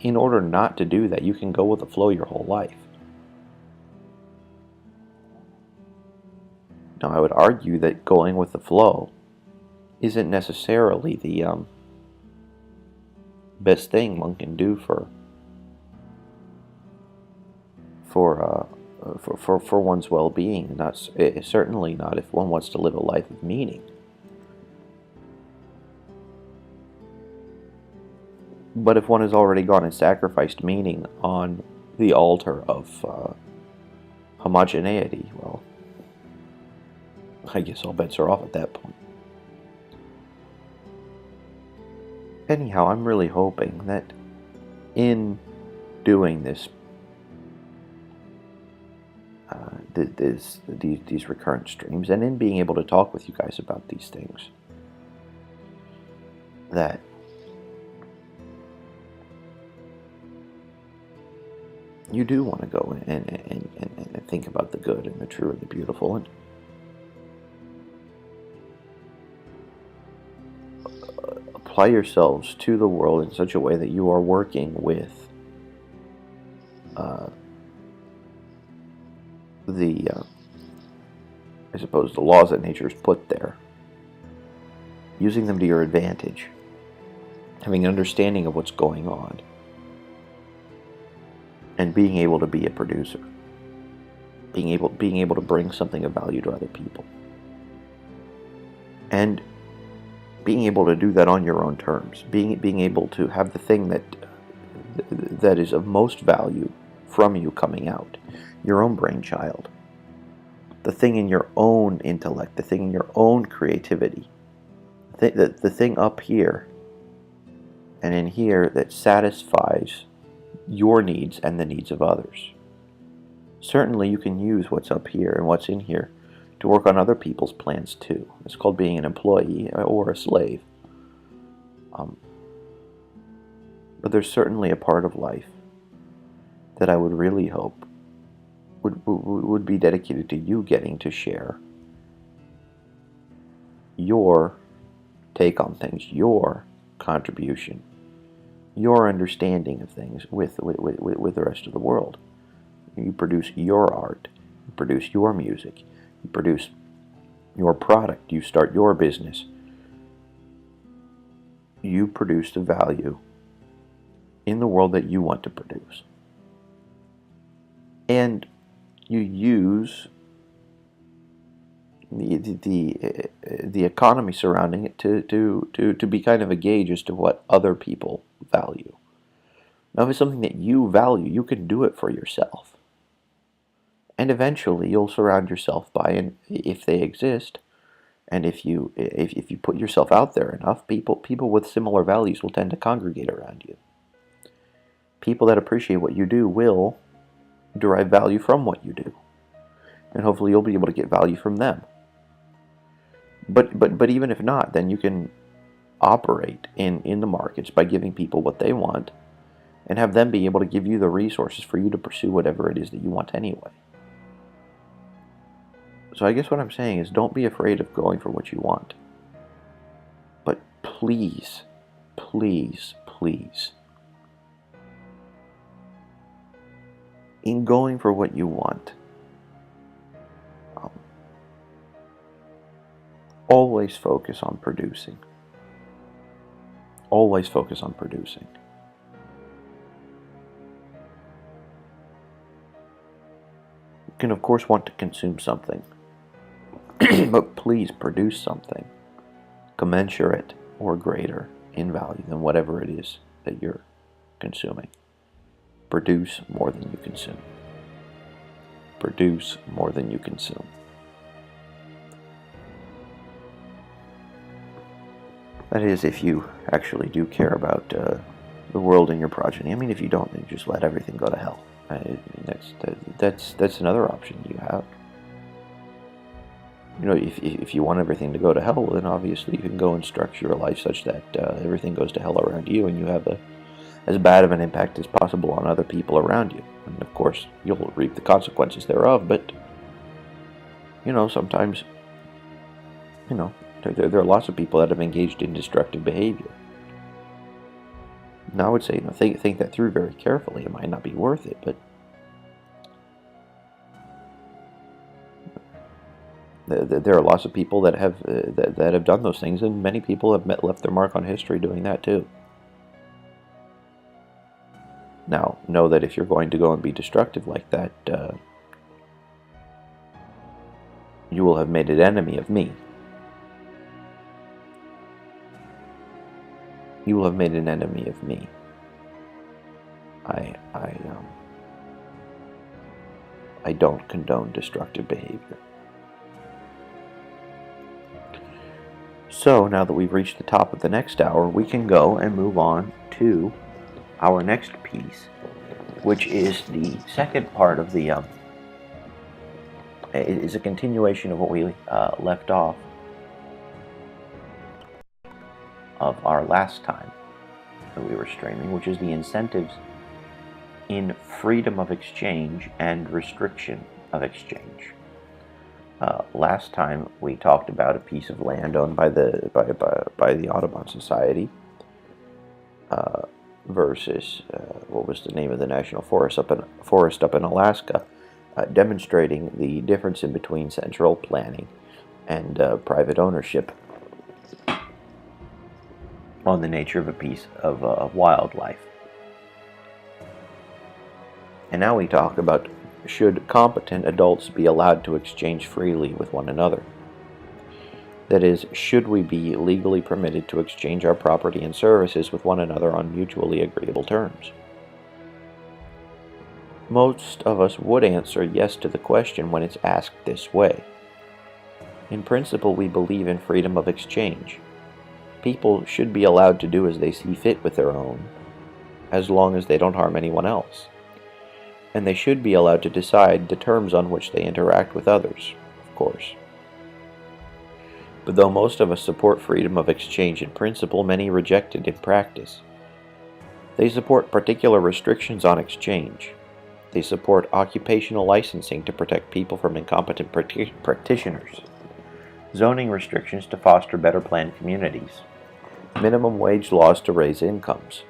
In order not to do that, you can go with the flow your whole life. Now, I would argue that going with the flow isn't necessarily the best thing one can do for one's well-being, and that's certainly not if one wants to live a life of meaning. But if one has already gone and sacrificed meaning on the altar of homogeneity, well, I guess all bets are off at that point. Anyhow, I'm really hoping that in doing this, these recurrent streams, and in being able to talk with you guys about these things, that you do want to go and think about the good and the true and the beautiful, and apply yourselves to the world in such a way that you are working with I suppose the laws that nature's put there, using them to your advantage, having an understanding of what's going on, and being able to be a producer. being able to bring something of value to other people, and being able to do that on your own terms, being able to have the thing that is of most value from you coming out, your own brainchild, the thing in your own intellect, the thing in your own creativity, the thing up here and in here that satisfies your needs and the needs of others. Certainly you can use what's up here and what's in here to work on other people's plans too. It's called being an employee or a slave. But there's certainly a part of life that I would really hope would be dedicated to you getting to share your take on things, your contribution, your understanding of things with the rest of the world. You produce your art, you produce your music, you produce your product, you start your business. You produce the value in the world that you want to produce. And you use the economy surrounding it to be kind of a gauge as to what other people value. Now, if it's something that you value, you can do it for yourself. And eventually you'll surround yourself by, and if they exist, and if you put yourself out there enough, people with similar values will tend to congregate around you. People that appreciate what you do will derive value from what you do. And hopefully you'll be able to get value from them. But even if not, then you can operate in the markets by giving people what they want and have them be able to give you the resources for you to pursue whatever it is that you want anyway. So I guess what I'm saying is, don't be afraid of going for what you want. But please, please, please, in going for what you want, always focus on producing. Always focus on producing. You can, of course, want to consume something. But please produce something commensurate or greater in value than whatever it is that you're consuming. Produce more than you consume. Produce more than you consume. That is, if you actually do care about the world and your progeny. I mean, if you don't, then just let everything go to hell. I mean, that's another option you have. You know, if you want everything to go to hell, well, then obviously you can go and structure your life such that everything goes to hell around you, and you have as bad of an impact as possible on other people around you. And of course, you'll reap the consequences thereof. But you know, sometimes, you know, there are lots of people that have engaged in destructive behavior. Now, I would say, you know, think that through very carefully. It might not be worth it, but there are lots of people that have done those things, and many people have left their mark on history doing that too. Now, know that if you're going to go and be destructive like that, you will have made an enemy of me. You will have made an enemy of me. I don't condone destructive behavior. So now that we've reached the top of the next hour, we can go and move on to our next piece, which is the second part of the it is a continuation of what we left off of our last time that we were streaming, which is the incentives in freedom of exchange and restriction of exchange. Last time we talked about a piece of land owned by the Audubon Society versus what was the name of the national forest up in Alaska, demonstrating the difference in between central planning and private ownership on the nature of a piece of wildlife. And now we talk about should competent adults be allowed to exchange freely with one another? That is, should we be legally permitted to exchange our property and services with one another on mutually agreeable terms? Most of us would answer yes to the question when it's asked this way. In principle, we believe in freedom of exchange. People should be allowed to do as they see fit with their own, as long as they don't harm anyone else. And they should be allowed to decide the terms on which they interact with others, of course. But though most of us support freedom of exchange in principle, many reject it in practice. They support particular restrictions on exchange. They support occupational licensing to protect people from incompetent practitioners, zoning restrictions to foster better planned communities, minimum wage laws to raise incomes,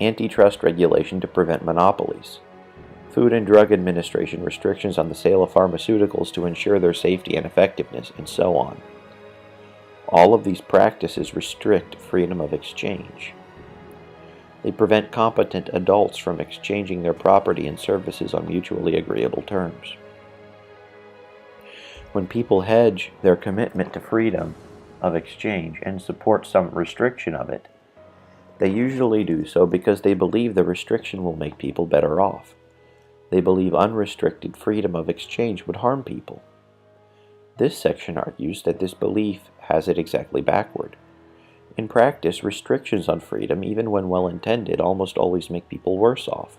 antitrust regulation to prevent monopolies, Food and Drug Administration restrictions on the sale of pharmaceuticals to ensure their safety and effectiveness, and so on. All of these practices restrict freedom of exchange. They prevent competent adults from exchanging their property and services on mutually agreeable terms. When people hedge their commitment to freedom of exchange and support some restriction of it, they usually do so because they believe the restriction will make people better off. They believe unrestricted freedom of exchange would harm people. This section argues that this belief has it exactly backward. In practice, restrictions on freedom, even when well-intended, almost always make people worse off.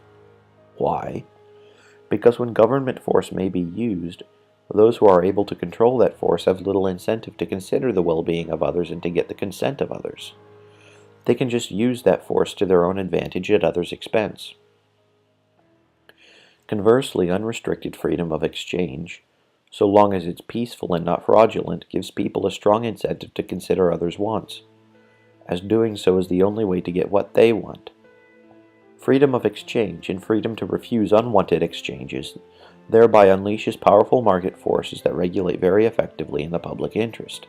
Why? Because when government force may be used, those who are able to control that force have little incentive to consider the well-being of others and to get the consent of others. They can just use that force to their own advantage at others' expense. Conversely, unrestricted freedom of exchange, so long as it's peaceful and not fraudulent, gives people a strong incentive to consider others' wants, as doing so is the only way to get what they want. Freedom of exchange and freedom to refuse unwanted exchanges thereby unleashes powerful market forces that regulate very effectively in the public interest.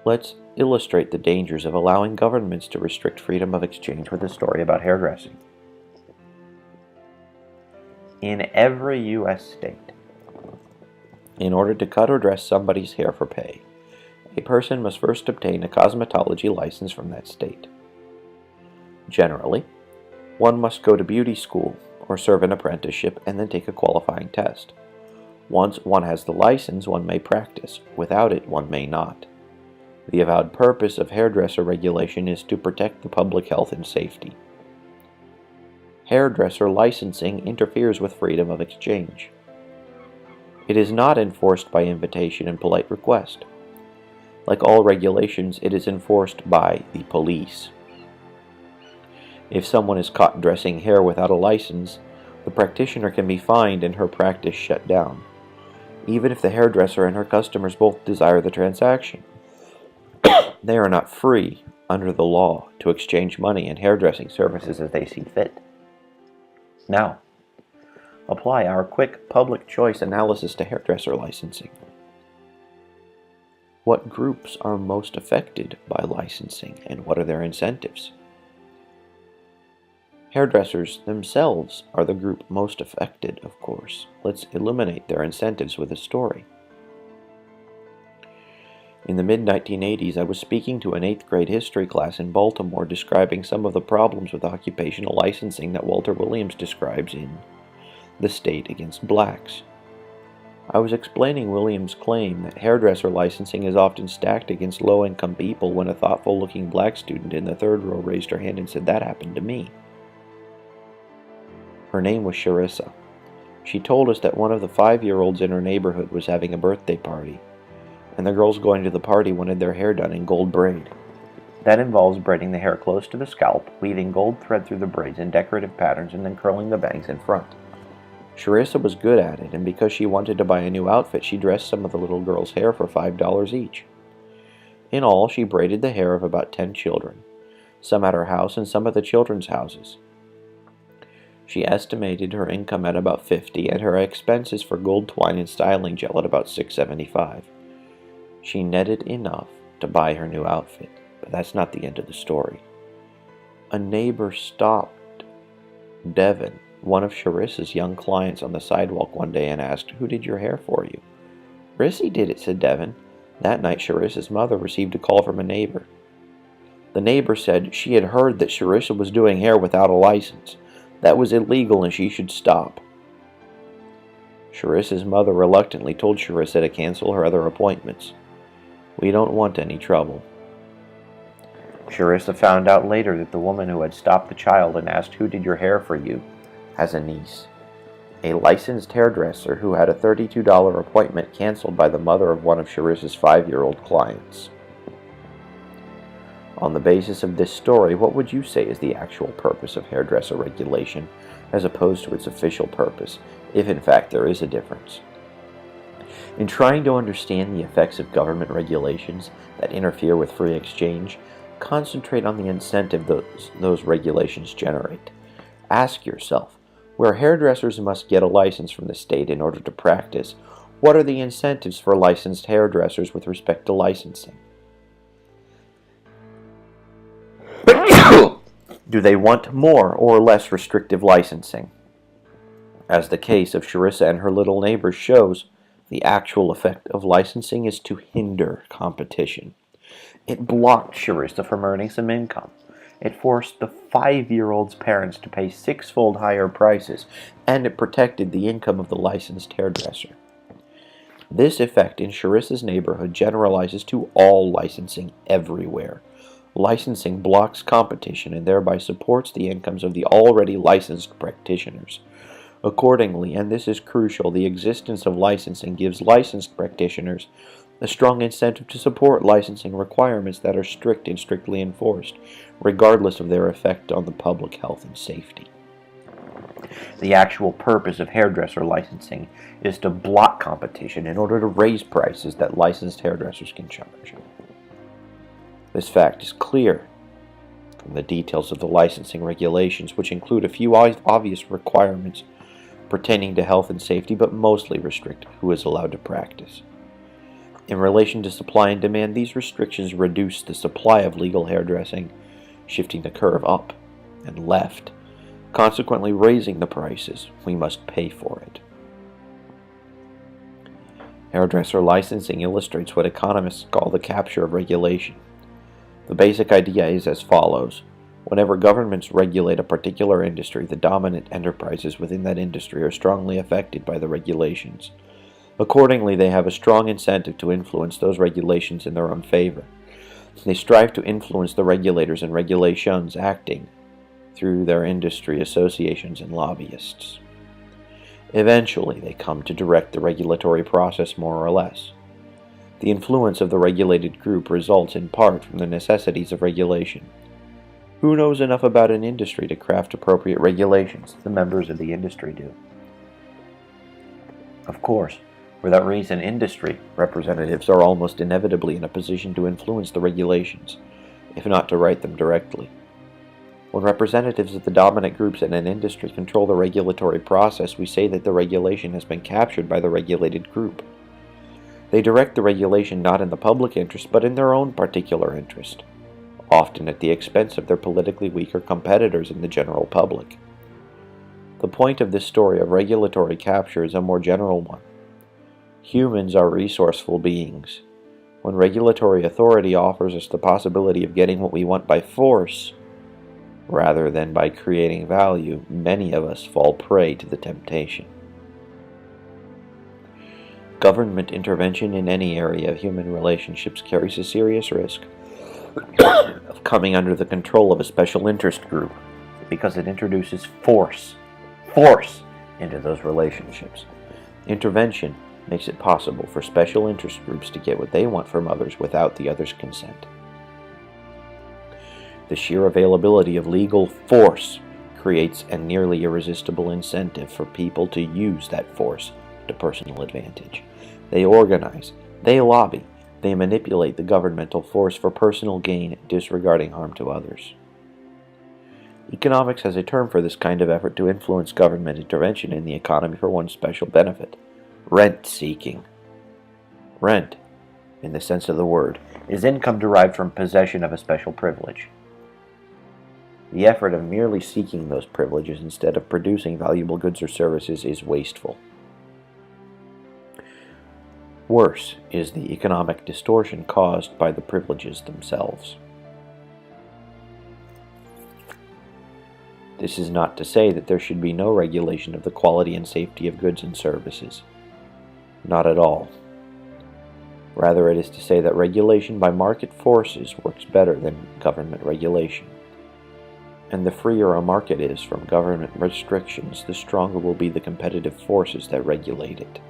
Let's illustrate the dangers of allowing governments to restrict freedom of exchange with a story about hairdressing. In every U.S. state, in order to cut or dress somebody's hair for pay, a person must first obtain a cosmetology license from that state. Generally, one must go to beauty school or serve an apprenticeship and then take a qualifying test. Once one has the license, one may practice. Without it, one may not. The avowed purpose of hairdresser regulation is to protect the public health and safety. Hairdresser licensing interferes with freedom of exchange. It is not enforced by invitation and polite request. Like all regulations, it is enforced by the police. If someone is caught dressing hair without a license, the practitioner can be fined and her practice shut down, even if the hairdresser and her customers both desire the transaction. They are not free, under the law, to exchange money and hairdressing services as they see fit. Now, apply our quick public choice analysis to hairdresser licensing. What groups are most affected by licensing, and what are their incentives? Hairdressers themselves are the group most affected, of course. Let's illuminate their incentives with a story. In the mid-1980s, I was speaking to an 8th grade history class in Baltimore describing some of the problems with occupational licensing that Walter Williams describes in The State Against Blacks. I was explaining Williams' claim that hairdresser licensing is often stacked against low-income people when a thoughtful-looking black student in the third row raised her hand and said, "That happened to me." Her name was Charissa. She told us that one of the 5-year-olds in her neighborhood was having a birthday party, and the girls going to the party wanted their hair done in gold braid. That involves braiding the hair close to the scalp, weaving gold thread through the braids in decorative patterns, and then curling the bangs in front. Charissa was good at it, and because she wanted to buy a new outfit, she dressed some of the little girls' hair for $5 each. In all, she braided the hair of about 10 children, some at her house and some at the children's houses. She estimated her income at about $50 and her expenses for gold twine and styling gel at about $6.75. She netted enough to buy her new outfit, but that's not the end of the story. A neighbor stopped Devin one of Sharissa's young clients on the sidewalk one day and asked, "Who did your hair for you?" "Rissy did it," said Devin. That night, Sharissa's mother received a call from a neighbor. The neighbor said she had heard that Charissa was doing hair without a license. That was illegal and she should stop. Charissa's mother reluctantly told Charissa to cancel her other appointments. "We don't want any trouble." Charissa found out later that the woman who had stopped the child and asked, "Who did your hair for you?" has a niece. A licensed hairdresser who had a $32 appointment canceled by the mother of one of Charissa's 5-year-old clients. On the basis of this story, what would you say is the actual purpose of hairdresser regulation as opposed to its official purpose, if in fact there is a difference? In trying to understand the effects of government regulations that interfere with free exchange, concentrate on the incentive those regulations generate. Ask yourself, where hairdressers must get a license from the state in order to practice, what are the incentives for licensed hairdressers with respect to licensing? Do they want more or less restrictive licensing? As the case of Charissa and her little neighbors shows, the actual effect of licensing is to hinder competition. It blocked Charissa from earning some income. It forced the 5-year-old's parents to pay 6-fold higher prices, and it protected the income of the licensed hairdresser. This effect in Charissa's neighborhood generalizes to all licensing everywhere. Licensing blocks competition and thereby supports the incomes of the already licensed practitioners. Accordingly, and this is crucial, the existence of licensing gives licensed practitioners a strong incentive to support licensing requirements that are strict and strictly enforced, regardless of their effect on the public health and safety. The actual purpose of hairdresser licensing is to block competition in order to raise prices that licensed hairdressers can charge. This fact is clear from the details of the licensing regulations, which include a few obvious requirements pertaining to health and safety, but mostly restrict who is allowed to practice. In relation to supply and demand, these restrictions reduce the supply of legal hairdressing, shifting the curve up and left, consequently raising the prices we must pay for it. Hairdresser licensing illustrates what economists call the capture of regulation. The basic idea is as follows. Whenever governments regulate a particular industry, the dominant enterprises within that industry are strongly affected by the regulations. Accordingly, they have a strong incentive to influence those regulations in their own favor. They strive to influence the regulators and regulations acting through their industry associations and lobbyists. Eventually, they come to direct the regulatory process more or less. The influence of the regulated group results in part from the necessities of regulation. Who knows enough about an industry to craft appropriate regulations? The members of the industry do. Of course, for that reason, industry representatives are almost inevitably in a position to influence the regulations, if not to write them directly. When representatives of the dominant groups in an industry control the regulatory process, we say that the regulation has been captured by the regulated group. They direct the regulation not in the public interest, but in their own particular interest, often at the expense of their politically weaker competitors in the general public. The point of this story of regulatory capture is a more general one. Humans are resourceful beings. When regulatory authority offers us the possibility of getting what we want by force, rather than by creating value, many of us fall prey to the temptation. Government intervention in any area of human relationships carries a serious risk of coming under the control of a special interest group because it introduces force into those relationships. Intervention makes it possible for special interest groups to get what they want from others without the other's consent. The sheer availability of legal force creates a nearly irresistible incentive for people to use that force to personal advantage. They organize, they lobby, they manipulate the governmental force for personal gain, disregarding harm to others. Economics has a term for this kind of effort to influence government intervention in the economy for one special benefit: rent-seeking. Rent, in the sense of the word, is income derived from possession of a special privilege. The effort of merely seeking those privileges instead of producing valuable goods or services is wasteful. Worse is the economic distortion caused by the privileges themselves. This is not to say that there should be no regulation of the quality and safety of goods and services. Not at all. Rather, it is to say that regulation by market forces works better than government regulation. And the freer a market is from government restrictions, the stronger will be the competitive forces that regulate it.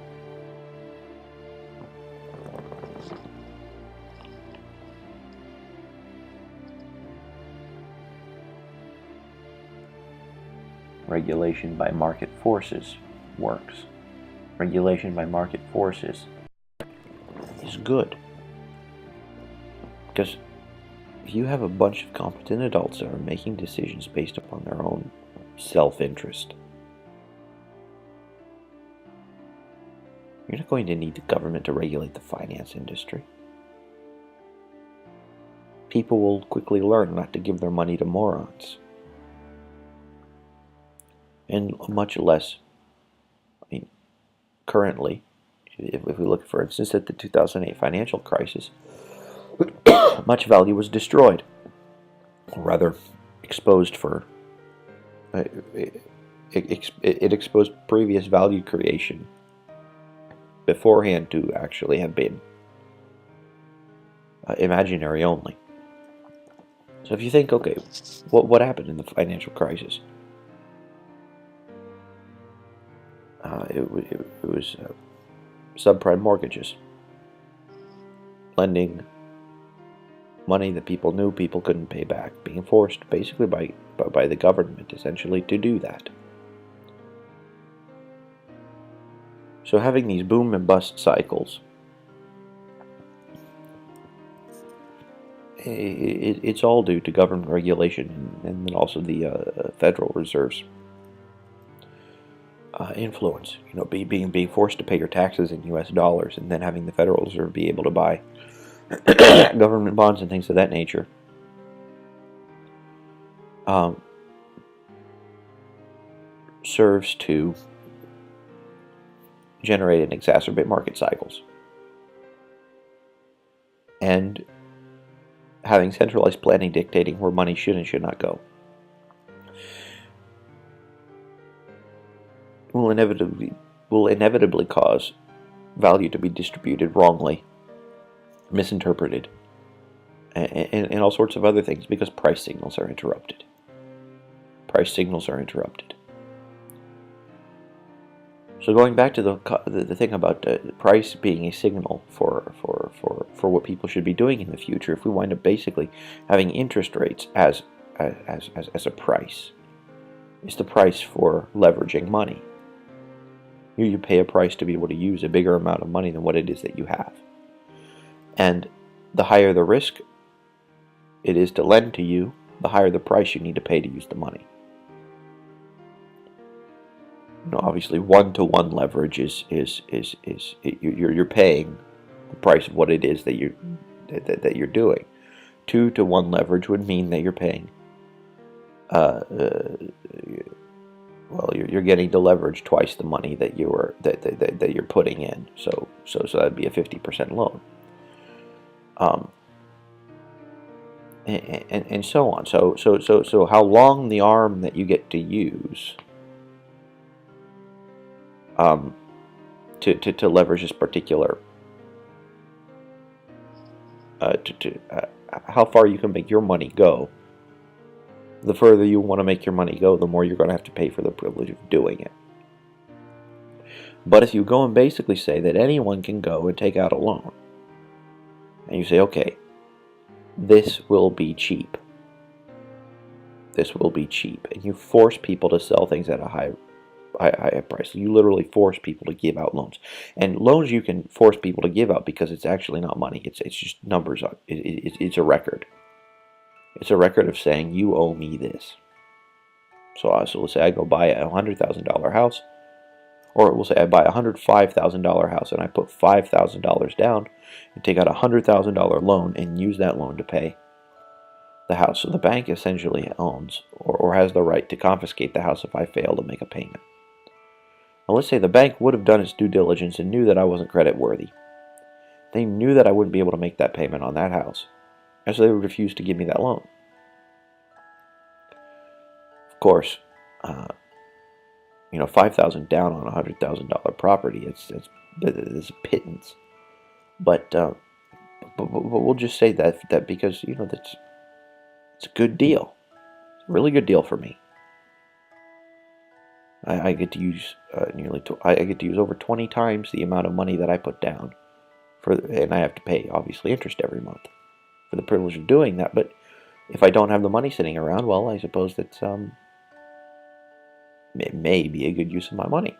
Regulation by market forces works. Regulation by market forces is good. Because if you have a bunch of competent adults that are making decisions based upon their own self-interest, you're not going to need the government to regulate the finance industry. People will quickly learn not to give their money to morons. And much less, currently, if we look, for instance, at the 2008 financial crisis, much value was destroyed, or rather exposed for, it exposed previous value creation beforehand to actually have been imaginary only. So if you think, okay, what happened in the financial crisis? It was subprime mortgages, lending money that people knew people couldn't pay back, being forced basically by the government essentially to do that. So having these boom and bust cycles, it's all due to government regulation and then also the Federal Reserve's influence. Being forced to pay your taxes in U.S. dollars and then having the Federal Reserve be able to buy government bonds and things of that nature. Serves to generate and exacerbate market cycles. And having centralized planning dictating where money should and should not go will inevitably cause value to be distributed wrongly, misinterpreted, and all sorts of other things, because price signals are interrupted. Price signals are interrupted. So going back to the thing about price being a signal for what people should be doing in the future, if we wind up basically having interest rates as a price, it's the price for leveraging money. You pay a price to be able to use a bigger amount of money than what it is that you have. And the higher the risk it is to lend to you, the higher the price you need to pay to use the money. Obviously, one-to-one leverage you're paying the price of what it is that you're doing. 2-to-1 leverage would mean that you're paying. You're getting to leverage twice the money that you're putting in. So that'd be a 50% loan. And so on. So how long the arm that you get to use to leverage this particular how far you can make your money go. The further you want to make your money go, the more you're going to have to pay for the privilege of doing it. But if you go and basically say that anyone can go and take out a loan, and you say, okay, this will be cheap. This will be cheap. And you force people to sell things at a high price. You literally force people to give out loans. And loans you can force people to give out because it's actually not money. It's just numbers. It's a record. It's a record of saying, you owe me this. So let's say I go buy a $100,000 house, or we'll say I buy a $105,000 house and I put $5,000 down and take out a $100,000 loan and use that loan to pay the house. So the bank essentially owns or has the right to confiscate the house if I fail to make a payment. Now let's say the bank would have done its due diligence and knew that I wasn't credit worthy. They knew that I wouldn't be able to make that payment on that house, and so they would refuse to give me that loan. Of course, $5,000 down on a $100,000 property, it's a pittance. But we'll just say that because it's a good deal, it's a really good deal for me. I get to use I get to use over 20 times the amount of money that I put down and I have to pay obviously interest every month for the privilege of doing that. But if I don't have the money sitting around, well, I suppose that it may be a good use of my money.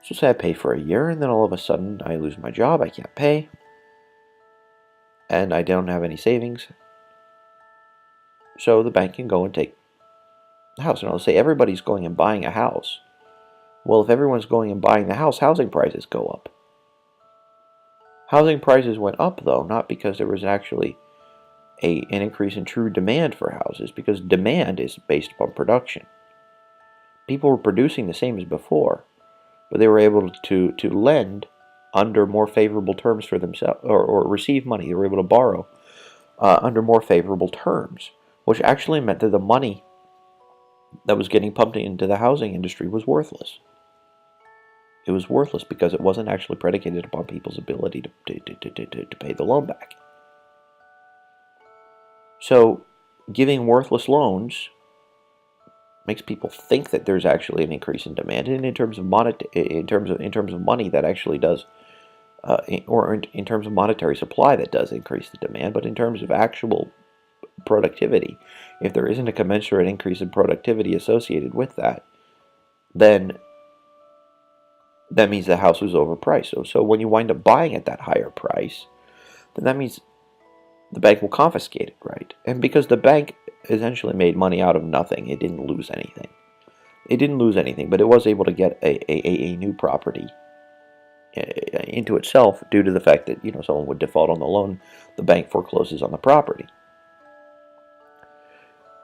So say I pay for a year, and then all of a sudden I lose my job, I can't pay, and I don't have any savings. So the bank can go and take the house. And I'll say everybody's going and buying a house. Well, if everyone's going and buying the house, housing prices go up. Housing prices went up, though, not because there was actually an increase in true demand for houses, because demand is based upon production. People were producing the same as before, but they were able to lend under more favorable terms for themselves, or receive money. They were able to borrow under more favorable terms, which actually meant that the money that was getting pumped into the housing industry was worthless. It was worthless because it wasn't actually predicated upon people's ability to pay the loan back. So giving worthless loans makes people think that there's actually an increase in demand, and in terms of money, that actually does, or in terms of monetary supply, that does increase the demand. But in terms of actual productivity, if there isn't a commensurate increase in productivity associated with that, then that means the house was overpriced. So when you wind up buying at that higher price, then that means the bank will confiscate it, right? And because the bank essentially made money out of nothing, it didn't lose anything. It didn't lose anything, but it was able to get a new property into itself due to the fact that someone would default on the loan, the bank forecloses on the property.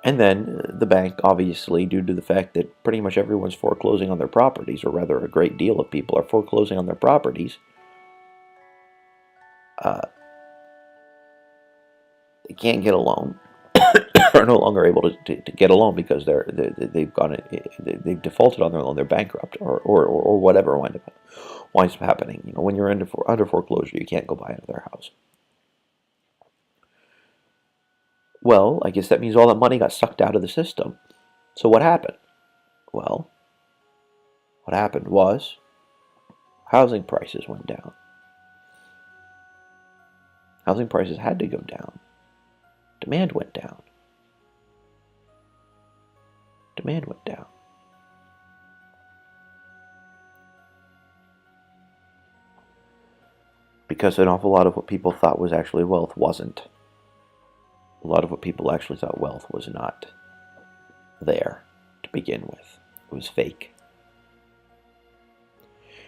And then the bank, obviously, due to the fact that pretty much everyone's foreclosing on their properties, or rather a great deal of people are foreclosing on their properties, they can't get a loan, are no longer able to get a loan because they've defaulted on their loan, they're bankrupt, or whatever winds up happening. When you're under foreclosure, you can't go buy another house. Well, I guess that means all that money got sucked out of the system. So what happened? Well, what happened was housing prices went down. Housing prices had to go down. Demand went down. Demand went down. Because an awful lot of what people thought was actually wealth wasn't. A lot of what people actually thought wealth was not there to begin with. It was fake.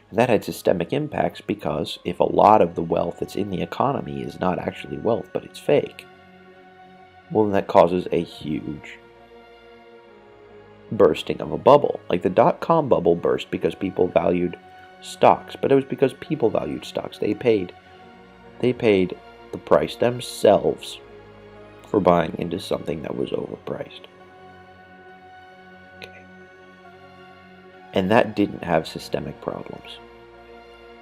And that had systemic impacts, because if a lot of the wealth that's in the economy is not actually wealth, but it's fake, well, then that causes a huge bursting of a bubble. Like the dot-com bubble burst because people valued stocks, but it was because people valued stocks. They paid the price themselves for buying into something that was overpriced. Okay. And that didn't have systemic problems.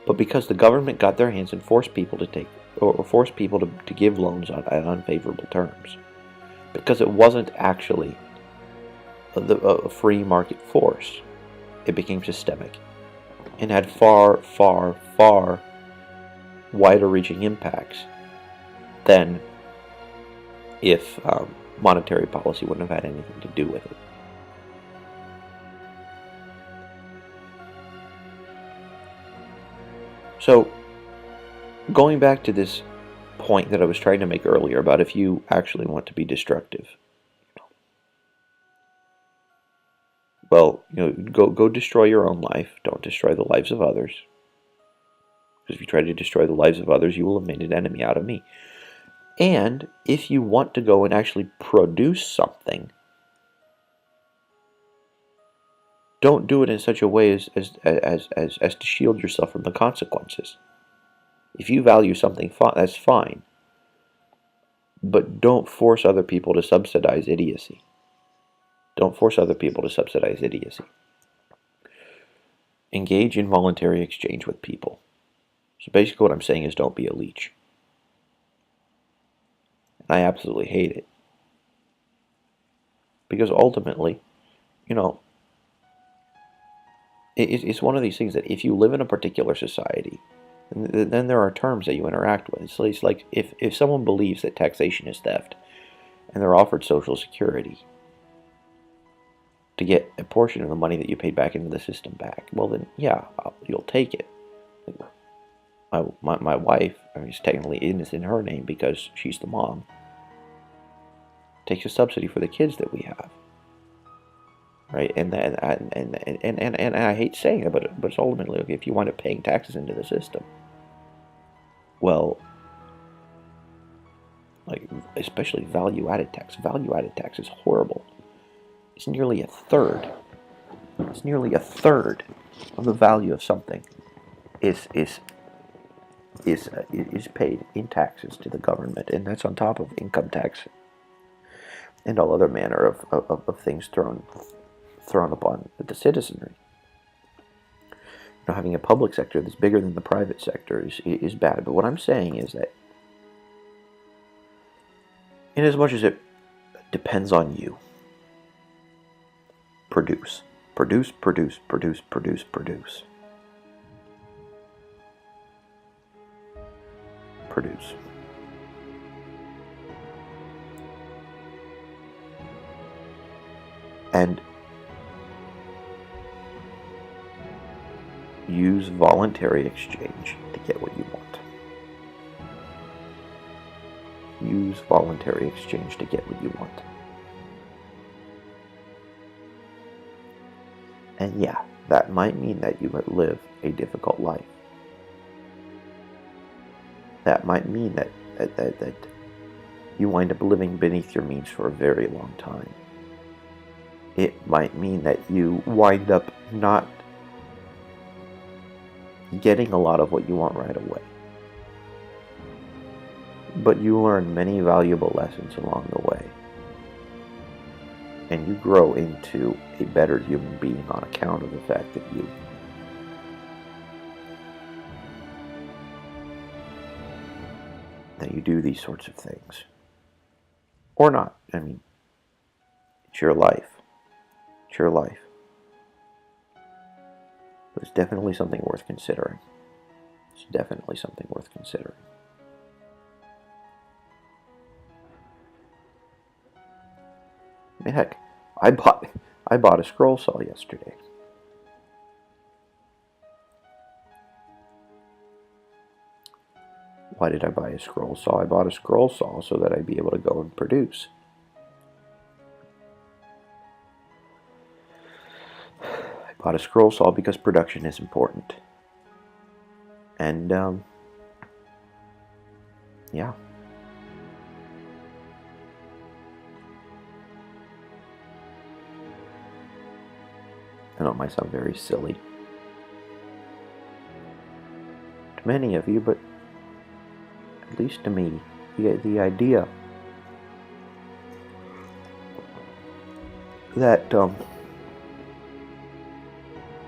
But because the government got their hands and forced people to give loans at unfavorable terms, because it wasn't actually a free market force, it became systemic and had far, far, far wider reaching impacts than if monetary policy wouldn't have had anything to do with it. So, going back to this point that I was trying to make earlier about if you actually want to be destructive, well, go destroy your own life. Don't destroy the lives of others. Because if you try to destroy the lives of others, you will have made an enemy out of me. And if you want to go and actually produce something, don't do it in such a way as to shield yourself from the consequences. If you value something, that's fine. But don't force other people to subsidize idiocy. Don't force other people to subsidize idiocy. Engage in voluntary exchange with people. So basically what I'm saying is don't be a leech. And I absolutely hate it. Because ultimately, you know, it's one of these things that if you live in a particular society, then there are terms that you interact with. So it's like if someone believes that taxation is theft and they're offered Social Security to get a portion of the money that you paid back into the system back, well then, yeah, you'll take it. My wife, I mean, it's technically it's in her name because she's the mom, takes a subsidy for the kids that we have. Right, and I hate saying it, but it's ultimately, okay, if you wind up paying taxes into the system, well, like especially value-added tax. Value-added tax is horrible. It's nearly a third. It's nearly a third of the value of something is paid in taxes to the government, and that's on top of income tax and all other manner of things thrown upon the citizenry. You know, having a public sector that's bigger than the private sector is bad. But what I'm saying is that, in as much as it depends on you, produce. Produce, produce, produce, produce, produce. Produce. And use voluntary exchange to get what you want. Use voluntary exchange to get what you want. And yeah, that might mean that you live a difficult life. That might mean that you wind up living beneath your means for a very long time. It might mean that you wind up not getting a lot of what you want right away. But you learn many valuable lessons along the way. And you grow into a better human being on account of the fact that you do these sorts of things. Or not. I mean, it's your life. It's your life. But it's definitely something worth considering. It's definitely something worth considering. I mean, heck, I bought a scroll saw yesterday. Why did I buy a scroll saw? I bought a scroll saw so that I'd be able to go and produce. I bought a scroll saw because production is important. And, yeah. I know it might sound very silly to many of you, but at least to me, the idea that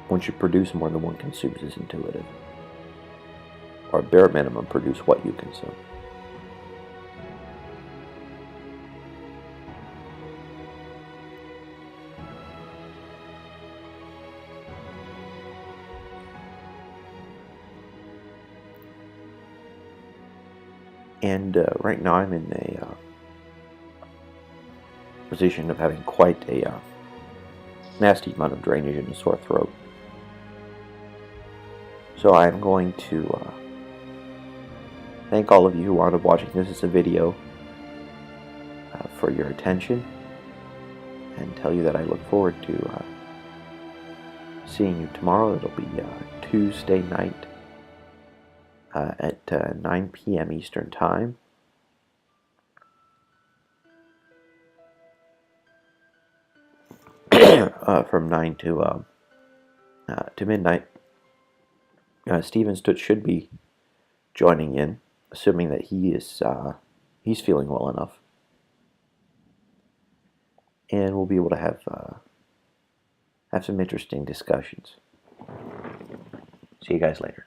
one should produce more than one consumes is intuitive. Or at bare minimum, produce what you consume. And right now I'm in a position of having quite a nasty amount of drainage and a sore throat. So I'm going to thank all of you who wound up watching this as a video for your attention, and tell you that I look forward to seeing you tomorrow. It'll be Tuesday night at 9 p.m. Eastern Time. from 9 to midnight. Steven should be joining in, assuming that he's feeling well enough, and we'll be able to have some interesting discussions. See you guys later.